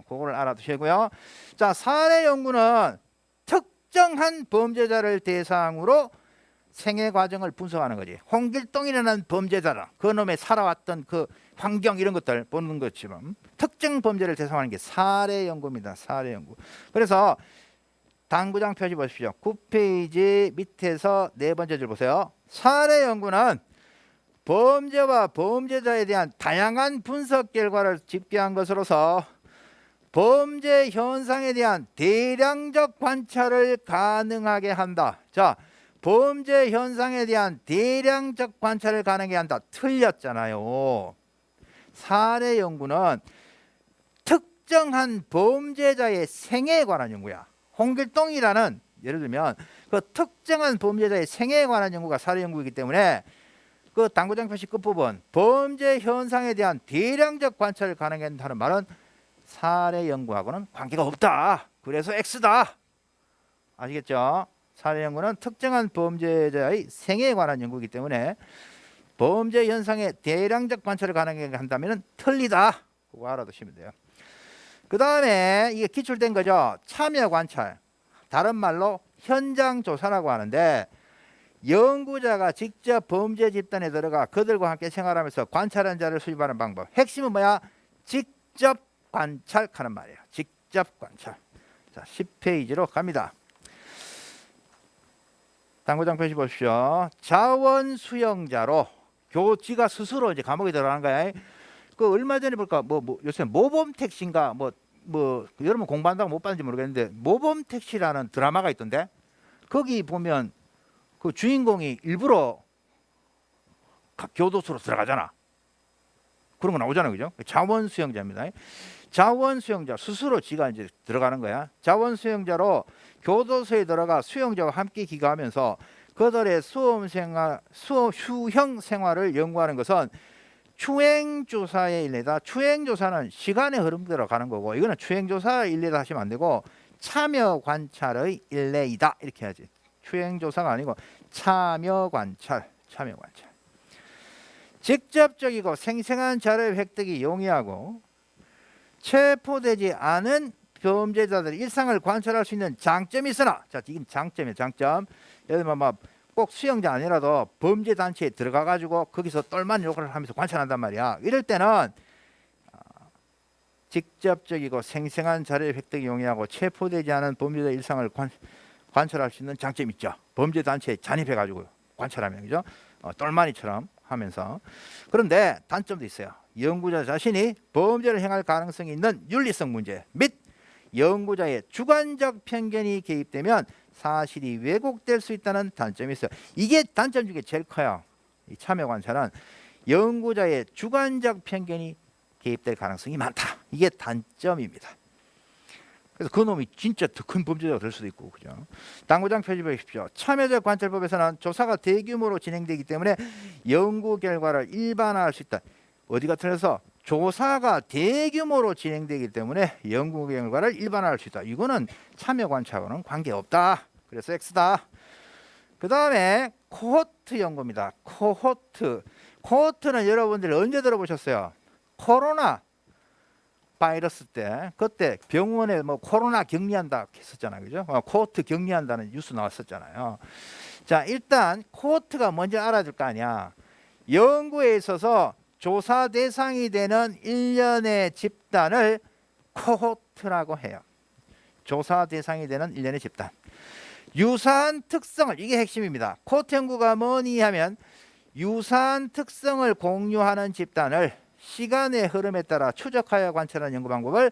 S1: 그거를 알아두시고요. 자, 사례 연구는 특정한 범죄자를 대상으로 생애 과정을 분석하는 거지. 홍길동이라는 범죄자라 그놈의 살아왔던 그 환경 이런 것들 보는 것처럼 특정 범죄를 대상하는 게 사례 연구입니다. 사례 연구. 그래서 당구장 표시 보십시오. 9페이지 밑에서 네 번째 줄 보세요. 사례 연구는 범죄와 범죄자에 대한 다양한 분석 결과를 집계한 것으로서 범죄 현상에 대한 대량적 관찰을 가능하게 한다. 자, 범죄 현상에 대한 대량적 관찰을 가능하게 한다. 틀렸잖아요. 사례 연구는 특정한 범죄자의 생애에 관한 연구야. 홍길동이라는 예를 들면 그 특정한 범죄자의 생애에 관한 연구가 사례 연구이기 때문에 그 당구장 표시 끝부분 범죄 현상에 대한 대량적 관찰을 가능하게 한다는 말은 사례 연구하고는 관계가 없다. 그래서 X다. 아시겠죠? 사례 연구는 특정한 범죄자의 생애에 관한 연구이기 때문에 범죄 현상의 대량적 관찰을 가능하게 한다면 틀리다. 그거 알아두시면 돼요. 그 다음에 이게 기출된 거죠. 참여 관찰. 다른 말로 현장 조사라고 하는데 연구자가 직접 범죄 집단에 들어가 그들과 함께 생활하면서 관찰한 자를 수집하는 방법. 핵심은 뭐야? 직접 관찰하는 말이에요. 직접 관찰. 자, 10페이지로 갑니다. 당구장 표시 보십시오. 자원 수용자로 교지가 스스로 이제 감옥에 들어가는 거야. 그 얼마 전에 볼까 요새 모범 택시인가 여러분 공부한다고 못 봤는지 모르겠는데 모범 택시라는 드라마가 있던데 거기 보면 그 주인공이 일부러 교도소로 들어가잖아. 그런 거 나오잖아요, 그죠? 자원 수용자입니다. 자원 수용자 스스로 지가 이제 들어가는 거야. 자원 수용자로 교도소에 들어가 수용자와 함께 기거하면서 그들의 수험 생활, 수형 생활을 연구하는 것은 추행조사의 일례다. 추행조사는 시간의 흐름대로 가는 거고 이거는 추행조사 일례다 하시면 안 되고 참여 관찰의 일례이다 이렇게 해야지. 추행조사가 아니고 참여 관찰. 직접적이고 생생한 자료의 획득이 용이하고 체포되지 않은 범죄자들의 일상을 관찰할 수 있는 장점이 있으나 자 지금 장점이에요. 장점. 예를 들면 꼭 수용자 아니라도 범죄 단체에 들어가 가지고 거기서 똘만 욕을 하면서 관찰한단 말이야. 이럴 때는 직접적이고 생생한 자료의 획득이 용이하고 체포되지 않은 범죄자 일상을 관찰할 수 있는 장점이 있죠. 범죄 단체에 잔입해 가지고 관찰하면 그죠? 똘마니처럼 하면서. 그런데 단점도 있어요. 연구자 자신이 범죄를 행할 가능성이 있는 윤리성 문제 및 연구자의 주관적 편견이 개입되면 사실이 왜곡될 수 있다는 단점이 있어요. 이게 단점 중에 제일 커요. 이 참여 관찰은 연구자의 주관적 편견이 개입될 가능성이 많다. 이게 단점입니다. 그래서 그놈이 진짜 더 큰 범죄자가 될 수도 있고, 그죠? 당구장 표시 보십시오. 참여적 관찰법에서는 조사가 대규모로 진행되기 때문에 연구 결과를 일반화할 수 있다. 어디가 틀려서 조사가 대규모로 진행되기 때문에 연구 결과를 일반화할 수 있다. 이거는 참여 관찰과는 관계없다. 그래서 X다. 그 다음에 코호트 연구입니다. 코호트는 여러분들 언제 들어보셨어요? 코로나 바이러스 때 그때 병원에 코로나 격리한다 했었잖아요, 그죠? 코호트 격리한다는 뉴스 나왔었잖아요. 자, 일단 코호트가 뭔지 알아둘 거 아니야. 연구에 있어서 조사 대상이 되는 일련의 집단을 코호트라고 해요. 조사 대상이 되는 일련의 집단. 유사한 특성을, 이게 핵심입니다. 코호트 연구가 뭐니 하면 유사한 특성을 공유하는 집단을 시간의 흐름에 따라 추적하여 관찰하는 연구 방법을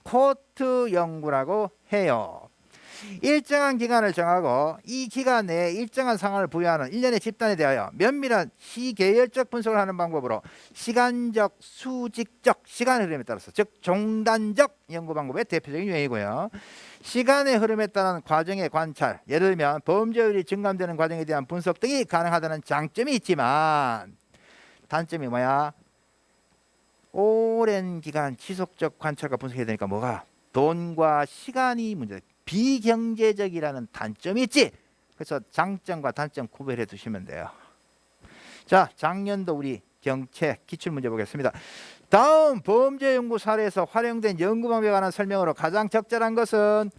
S1: 코호트 연구라고 해요. 일정한 기간을 정하고 이 기간 내에 일정한 상황을 부여하는 일련의 집단에 대하여 면밀한 시계열적 분석을 하는 방법으로 시간적, 수직적, 시간의 흐름에 따라서 즉 종단적 연구 방법의 대표적인 유형이고요. 시간의 흐름에 따른 과정의 관찰, 예를 들면 범죄율이 증감되는 과정에 대한 분석 등이 가능하다는 장점이 있지만 단점이 뭐야? 오랜 기간 지속적 관찰과 분석해야 되니까 뭐가? 돈과 시간이 문제. 비경제적이라는 단점이 있지. 그래서 장점과 단점 구별해 두시면 돼요. 자, 작년도 우리 경책 기출문제 보겠습니다. 다음 범죄 연구 사례에서 활용된 연구 방법에 관한 설명으로 가장 적절한 것은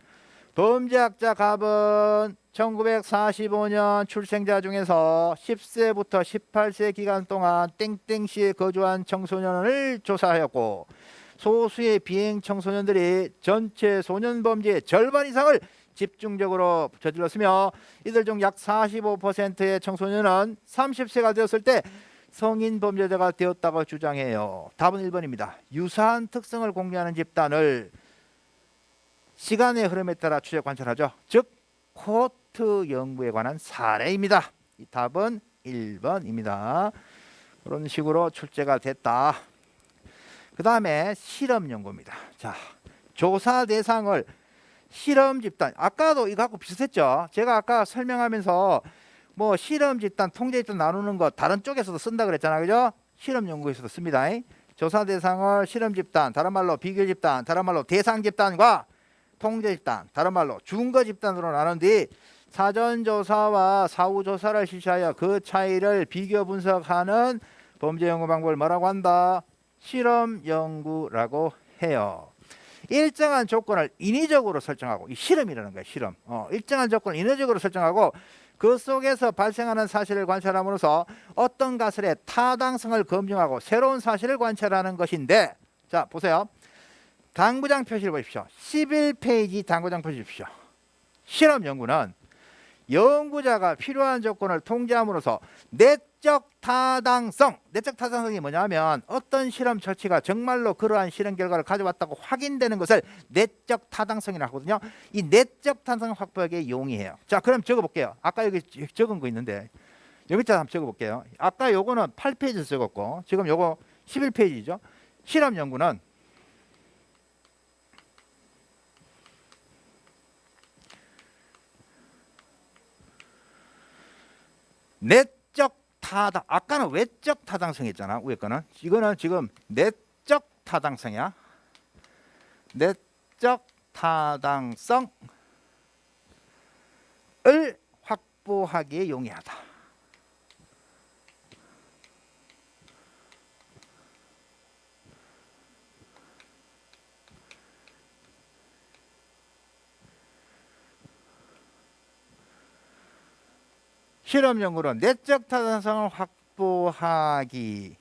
S1: 범죄학자 갑은 1945년 출생자 중에서 10세부터 18세 기간 동안 땡땡시에 거주한 청소년을 조사하였고 소수의 비행 청소년들이 전체 소년 범죄의 절반 이상을 집중적으로 저질렀으며 이들 중 약 45%의 청소년은 30세가 되었을 때 성인 범죄자가 되었다고 주장해요. 답은 1번입니다. 유사한 특성을 공유하는 집단을 시간의 흐름에 따라 추적 관찰하죠. 즉 코호트 브랜트 연구에 관한 사례입니다. 이 답은 1번입니다. 그런 식으로 출제가 됐다. 그 다음에 실험 연구입니다. 자, 조사 대상을 실험 집단, 아까도 이거 갖고 비슷했죠. 제가 아까 설명하면서 뭐 실험 집단, 통제 집단 나누는 거 다른 쪽에서도 쓴다 그랬잖아요. 그죠? 실험 연구에서도 씁니다. 조사 대상을 실험 집단, 다른 말로 비교 집단, 다른 말로 대상 집단과 통제 집단, 다른 말로 준거 집단으로 나눈 뒤 사전 조사와 사후 조사를 실시하여 그 차이를 비교 분석하는 범죄 연구 방법을 뭐라고 한다? 실험 연구라고 해요. 일정한 조건을 인위적으로 설정하고, 이 실험이라는 거예요. 실험. 일정한 조건을 인위적으로 설정하고 그 속에서 발생하는 사실을 관찰함으로써 어떤 가설의 타당성을 검증하고 새로운 사실을 관찰하는 것인데, 자 보세요. 당구장 표시를 보십시오. 11페이지 당구장 표시 주십시오. 실험 연구는 연구자가 필요한 조건을 통제함으로써 내적 타당성이 뭐냐면 어떤 실험 처치가 정말로 그러한 실험 결과를 가져왔다고 확인되는 것을 내적 타당성이라고 하거든요. 이 내적 타당성 확보하기에 용이해요. 자, 그럼 적어볼게요. 아까 여기 적은 거 있는데 여기다 한번 적어볼게요. 아까 요거는 8페이지에서 적었고 지금 요거 11페이지죠. 실험 연구는 내적 타당, 아까는 외적 타당성이 있잖아. 위에 거는. 이거는 지금 내적 타당성이야. 내적 타당성을 확보하기에 용이하다. 실험 연구는 내적 타당성을 확보하기에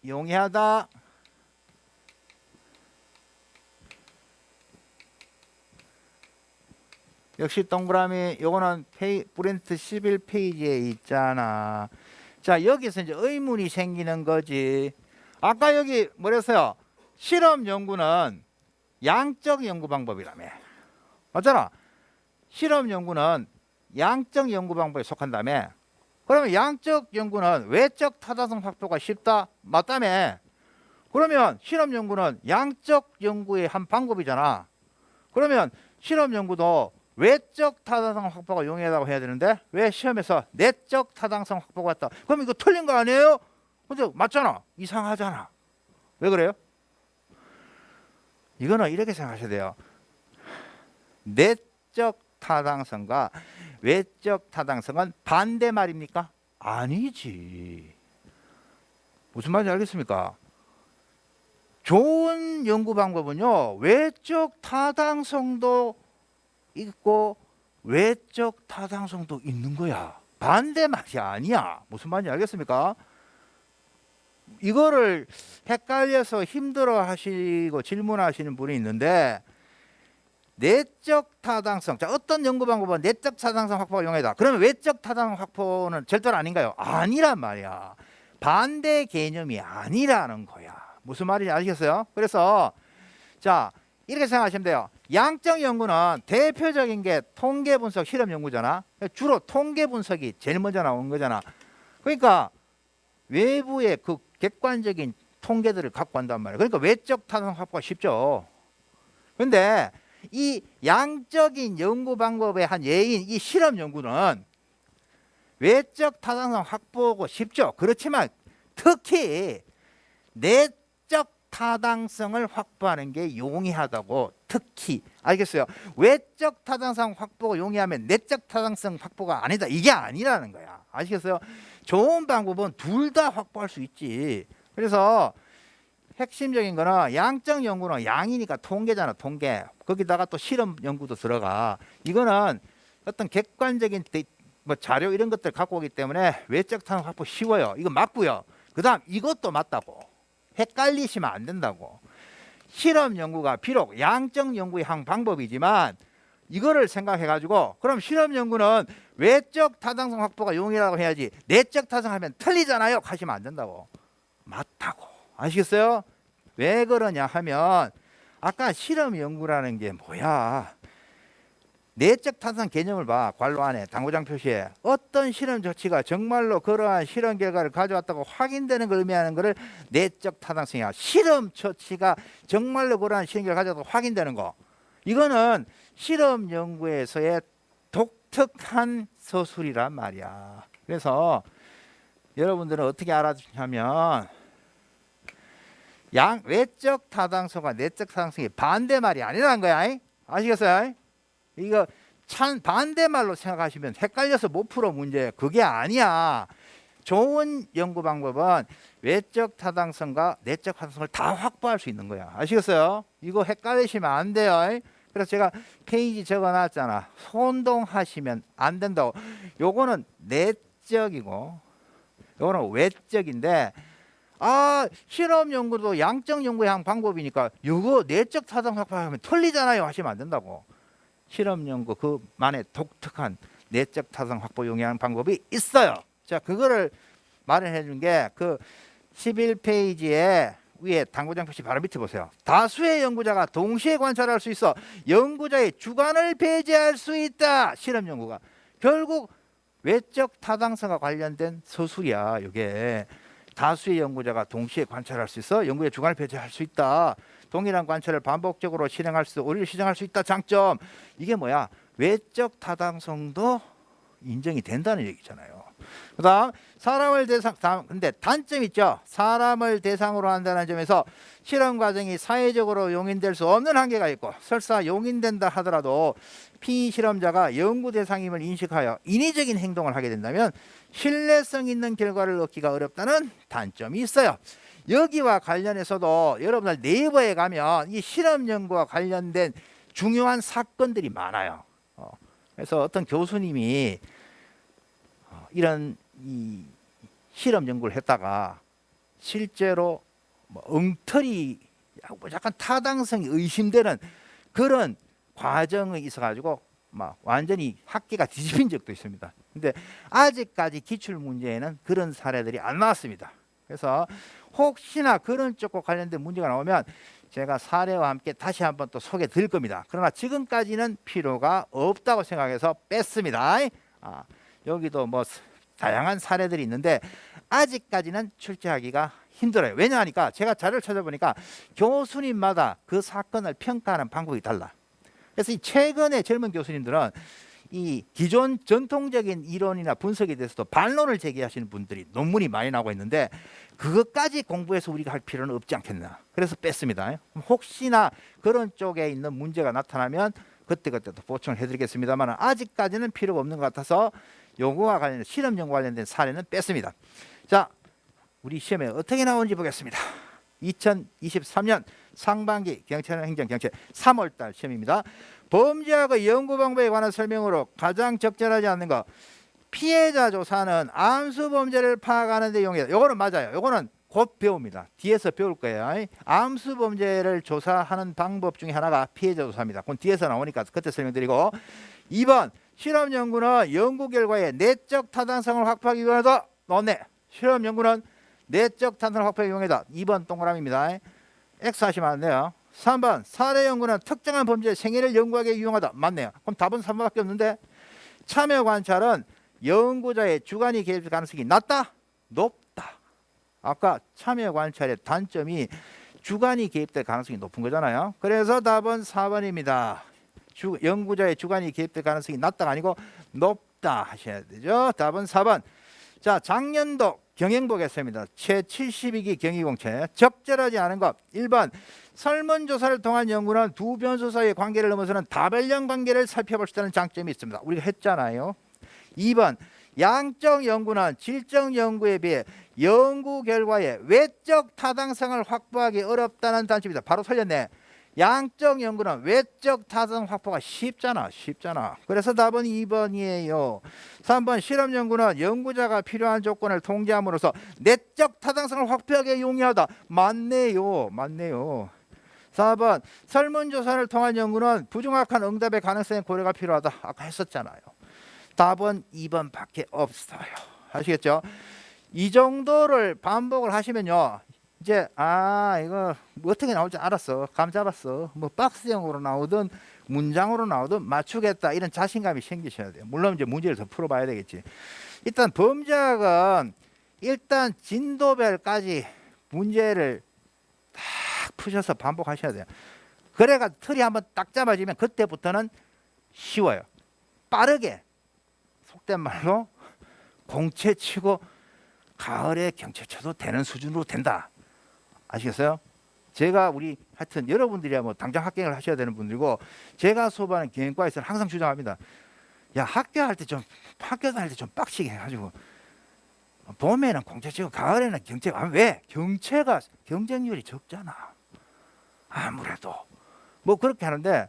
S1: 용이하다. 역시 동그라미 요거는 브랜트 11페이지에 있잖아. 자, 여기서 이제 의문이 생기는 거지. 아까 여기 뭐랬어요? 실험 연구는 양적 연구 방법이라며. 맞잖아. 실험 연구는 양적 연구 방법에 속한다며. 그러면 양적 연구는 외적 타당성 확보가 쉽다. 맞다며. 그러면 실험 연구는 양적 연구의 한 방법이잖아. 그러면 실험 연구도 외적 타당성 확보가 용이하다고 해야 되는데 왜 시험에서 내적 타당성 확보가 왔다? 그럼 이거 틀린 거 아니에요? 근데 맞잖아. 이상하잖아. 왜 그래요? 이거는 이렇게 생각하셔야 돼요. 내적 타당성과 외적 타당성은 반대 말입니까? 아니지. 무슨 말인지 알겠습니까? 좋은 연구 방법은요, 외적 타당성도 있고 외적 타당성도 있는 거야. 반대 말이 아니야. 무슨 말인지 알겠습니까? 이거를 헷갈려서 힘들어 하시고 질문하시는 분이 있는데, 내적 타당성, 자, 어떤 연구 방법은 내적 타당성 확보가 용이하다. 그러면 외적 타당성 확보는 절대로 아닌가요? 아니란 말이야. 반대 개념이 아니라는 거야. 무슨 말인지 아시겠어요? 그래서 자, 이렇게 생각하시면 돼요. 양적 연구는 대표적인 게 통계 분석 실험 연구잖아. 주로 통계 분석이 제일 먼저 나오는 거잖아. 그러니까 외부의 그 객관적인 통계들을 갖고 간단 말이에요. 그러니까 외적 타당성 확보가 쉽죠. 그런데 이 양적인 연구 방법의 한 예인 이 실험 연구는 외적 타당성 확보하고 쉽죠. 그렇지만 특히 내적 타당성을 확보하는 게 용이하다고. 특히 알겠어요? 외적 타당성 확보가 용이하면 내적 타당성 확보가 아니다. 이게 아니라는 거야. 아시겠어요? 좋은 방법은 둘 다 확보할 수 있지. 그래서 핵심적인 거는 양적 연구는 양이니까 통계잖아. 통계. 거기다가 또 실험 연구도 들어가. 이거는 어떤 객관적인 뭐 자료 이런 것들 갖고 오기 때문에 외적 타당성 확보 쉬워요. 이거 맞고요. 그 다음 이것도 맞다고. 헷갈리시면 안 된다고. 실험 연구가 비록 양적 연구의 한 방법이지만 이거를 생각해 가지고 그럼 실험 연구는 외적 타당성 확보가 용이라고 해야지 내적 타당성 하면 틀리잖아요 하시면 안 된다고. 맞다고. 아시겠어요? 왜 그러냐 하면 아까 실험 연구라는 게 뭐야? 내적 타당성 개념을 봐. 관로 안에 당구장 표시에 어떤 실험 조치가 정말로 그러한 실험 결과를 가져왔다고 확인되는 걸 의미하는 것을 내적 타당성이야. 실험 조치가 정말로 그러한 실험 결과를 가져왔다고 확인되는 거. 이거는 실험 연구에서의 독특한 서술이란 말이야. 그래서 여러분들은 어떻게 알아두냐면 외적 타당성과 내적 타당성이 반대말이 아니라는 거야. 아시겠어요? 이거 참 반대말로 생각하시면 헷갈려서 못 풀어 문제. 그게 아니야. 좋은 연구 방법은 외적 타당성과 내적 타당성을 다 확보할 수 있는 거야. 아시겠어요? 이거 헷갈리시면 안 돼요. 그래서 제가 페이지 적어놨잖아. 혼동하시면 안 된다고. 요거는 내적이고 요거는 외적인데 실험 연구도 양적 연구의 한 방법이니까 이거 내적 타당 확보하면 틀리잖아요 하시면 안 된다고. 실험 연구 그만의 독특한 내적 타당 확보 용이하는 방법이 있어요. 자, 그거를 마련해 준 게 그 11페이지에 위에 당구장 표시 바로 밑에 보세요. 다수의 연구자가 동시에 관찰할 수 있어 연구자의 주관을 배제할 수 있다. 실험 연구가 결국 외적 타당성과 관련된 서술이야. 이게 다수의 연구자가 동시에 관찰할 수 있어 연구의 주관을 배제할 수 있다. 동일한 관찰을 반복적으로 실행할 수 오히려 시정할 수 있다. 장점. 이게 뭐야? 외적 타당성도 인정이 된다는 얘기잖아요. 그다음 사람을 근데 단점 있죠. 사람을 대상으로 한다는 점에서 실험 과정이 사회적으로 용인될 수 없는 한계가 있고 설사 용인된다 하더라도 피실험자가 연구 대상임을 인식하여 인위적인 행동을 하게 된다면 신뢰성 있는 결과를 얻기가 어렵다는 단점이 있어요. 여기와 관련해서도 여러분들 네이버에 가면 이 실험 연구와 관련된 중요한 사건들이 많아요. 그래서 어떤 교수님이 이런 이 실험 연구를 했다가 실제로 엉터리 약간 타당성이 의심되는 그런 과정이 있어가지고 막 완전히 학계가 뒤집힌 적도 있습니다. 근데 아직까지 기출 문제에는 그런 사례들이 안 나왔습니다. 그래서 혹시나 그런 쪽과 관련된 문제가 나오면 제가 사례와 함께 다시 한번 또 소개해 드릴 겁니다. 그러나 지금까지는 필요가 없다고 생각해서 뺐습니다. 여기도 뭐 다양한 사례들이 있는데 아직까지는 출제하기가 힘들어요. 왜냐하니까 제가 자료를 찾아보니까 교수님마다 그 사건을 평가하는 방법이 달라. 그래서 이 최근에 젊은 교수님들은 이 기존 전통적인 이론이나 분석에 대해서도 반론을 제기하시는 분들이 논문이 많이 나오고 있는데 그것까지 공부해서 우리가 할 필요는 없지 않겠나. 그래서 뺐습니다. 혹시나 그런 쪽에 있는 문제가 나타나면 그때그때 또 보충을 해드리겠습니다만 아직까지는 필요가 없는 것 같아서 요거와 관련된 실험 연구 관련된 사례는 뺐습니다. 자, 우리 시험에 어떻게 나오는지 보겠습니다. 2023년 상반기 행정경제 3월달 시험입니다. 범죄하고 연구 방법에 관한 설명으로 가장 적절하지 않는 거. 피해자 조사는 암수 범죄를 파악하는 데 이용해요. 요거는 맞아요. 요거는 곧 배웁니다. 뒤에서 배울 거예요. 암수 범죄를 조사하는 방법 중에 하나가 피해자 조사입니다. 그건 뒤에서 나오니까 그때 설명드리고 2번 실험 연구는 연구 결과의 내적 타당성을 확보하기 위해서 넣네. 실험 연구는 내적 타당성을 확보하기 위해서 2번 동그라미입니다. X 하시면 안 돼요. 3번 사례 연구는 특정한 범죄의 생애를 연구하기 유용하다. 맞네요. 그럼 답은 3번밖에 없는데 참여 관찰은 연구자의 주관이 개입될 가능성이 낮다? 높다. 아까 참여 관찰의 단점이 주관이 개입될 가능성이 높은 거잖아요. 그래서 답은 4번입니다. 연구자의 주관이 개입될 가능성이 낮다가 아니고 높다 하셔야 되죠. 답은 4번. 자, 작년도 경영 보겠습니다. 제72기 경위공채 적절하지 않은 것. 1번 설문조사를 통한 연구는 두 변수 사이의 관계를 넘어서는 다변령 관계를 살펴볼 수 있다는 장점이 있습니다. 우리가 했잖아요. 2번 양적 연구는 질적 연구에 비해 연구 결과의 외적 타당성을 확보하기 어렵다는 단점이다. 바로 틀렸네. 양적 연구는 외적 타당 확보가 쉽잖아. 그래서 답은 2번이에요. 3번 실험 연구는 연구자가 필요한 조건을 통제함으로써 내적 타당성을 확보하기 용이하다. 맞네요. 4번 설문조사를 통한 연구는 부정확한 응답의 가능성의 고려가 필요하다. 아까 했었잖아요. 답은 2번밖에 없어요. 아시겠죠? 이 정도를 반복을 하시면요. 이제 이거 어떻게 나올지 알았어. 감 잡았어. 뭐 박스형으로 나오든 문장으로 나오든 맞추겠다 이런 자신감이 생기셔야 돼요. 물론 이제 문제를 더 풀어봐야 되겠지. 일단 범죄학은 일단 진도별까지 문제를 딱 푸셔서 반복하셔야 돼요. 그래가 틀이 한번 딱 잡아지면 그때부터는 쉬워요. 빠르게 속된 말로 공채 치고 가을에 경채 쳐도 되는 수준으로 된다. 아시겠어요? 제가 우리 하여튼 여러분들이야 뭐 당장 합격을 하셔야 되는 분들이고 제가 수업하는 경영과에서는 항상 주장합니다. 야 학교 다닐 때 좀 빡시게 해가지고 봄에는 공채 치고 가을에는 경채. 왜? 경채가 경쟁률이 적잖아. 아무래도 뭐 그렇게 하는데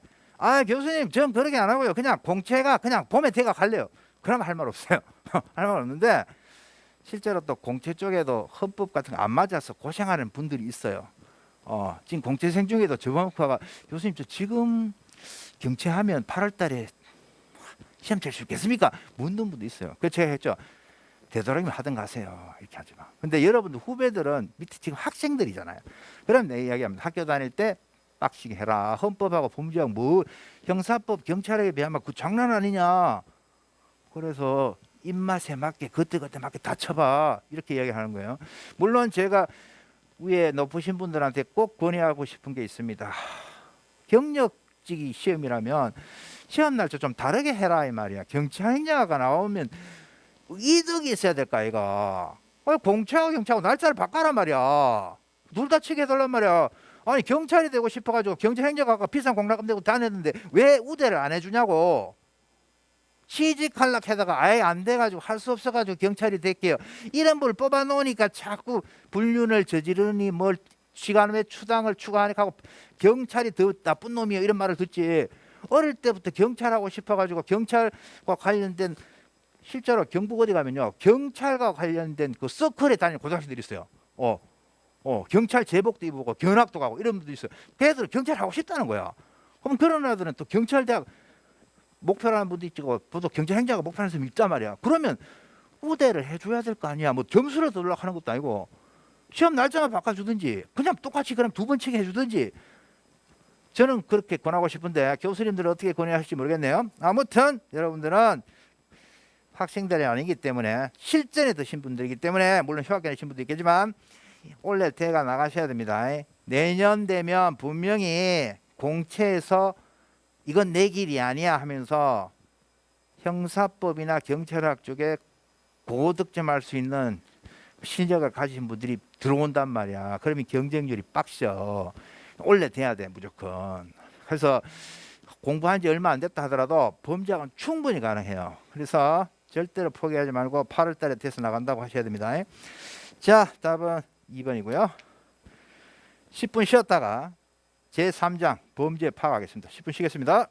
S1: 교수님 전 그렇게 안 하고요. 그냥 공채가 그냥 봄에 대각할래요. 그러면 할 말 없어요. 할 말 없는데 실제로 또 공채 쪽에도 헌법 같은 거 안 맞아서 고생하는 분들이 있어요. 지금 공채생 중에도 저번과가 교수님 저 지금 경채하면 8월 달에 시험 칠 수 있겠습니까? 묻는 분도 있어요. 그래서 제가 했죠. 되도록이면 하든 가세요. 이렇게 하지 마. 근데 여러분들 후배들은 밑에 지금 학생들이잖아요. 그럼 내 이야기합니다. 학교 다닐 때 빡시게 해라. 헌법하고 범죄학 뭐 형사법 경찰에 비하면 그 장난 아니냐. 그래서 입맛에 맞게 그때그때 맞게 다 쳐봐. 이렇게 이야기하는 거예요. 물론 제가 위에 높으신 분들한테 꼭 권유하고 싶은 게 있습니다. 경력직이 시험이라면 시험 날짜 좀 다르게 해라 이 말이야. 경찰행정학가 나오면 이득이 있어야 될까 아이가. 공채하고 경찰하고 날짜를 바꿔란 말이야. 둘 다 치게 해달란 말이야. 아니 경찰이 되고 싶어가지고 경찰행정학과 비싼 공락금 내고 다녔는데 왜 우대를 안 해주냐고. 취직하려고 하다가 아예 안 돼가지고 할 수 없어가지고 경찰이 됐게요. 이런 걸 뽑아놓으니까 자꾸 불륜을 저지르니 뭘 시간 외 추당을 추가하니까 경찰이 더 나쁜 놈이요 이런 말을 듣지. 어릴 때부터 경찰하고 싶어가지고 경찰과 관련된 실제로 경북 어디 가면요 경찰과 관련된 그 서클에 다니는 고등학생들이 있어요. 경찰 제복도 입고 견학도 가고 이런 분도 있어요. 걔들 경찰 하고 싶다는 거야. 그럼 그런 애들은 또 경찰대학 목표라는 분도 있고 보통 경찰행정학과 목표라는 사람이 있단 말이야. 그러면 우대를 해줘야 될 거 아니야. 뭐 점수를 더 올라가는 것도 아니고 시험 날짜만 바꿔주든지 그냥 똑같이 그럼 2번 치게 해주든지 저는 그렇게 권하고 싶은데 교수님들은 어떻게 권유하실지 모르겠네요. 아무튼 여러분들은 학생들이 아니기 때문에 실전에 드신 분들이기 때문에 물론 휴학에 계신 분도 있겠지만 올해 대가 나가셔야 됩니다. 내년 되면 분명히 공채에서 이건 내 길이 아니야 하면서 형사법이나 경찰학 쪽에 고득점할 수 있는 실력을 가진 분들이 들어온단 말이야. 그러면 경쟁률이 빡셔. 올해 돼야 돼 무조건. 그래서 공부한 지 얼마 안 됐다 하더라도 범죄학은 충분히 가능해요. 그래서 절대로 포기하지 말고 8월 달에 돼서 나간다고 하셔야 됩니다. 자, 답은 2번이고요. 10분 쉬었다가 제3장 범죄 파악하겠습니다. 10분 쉬겠습니다.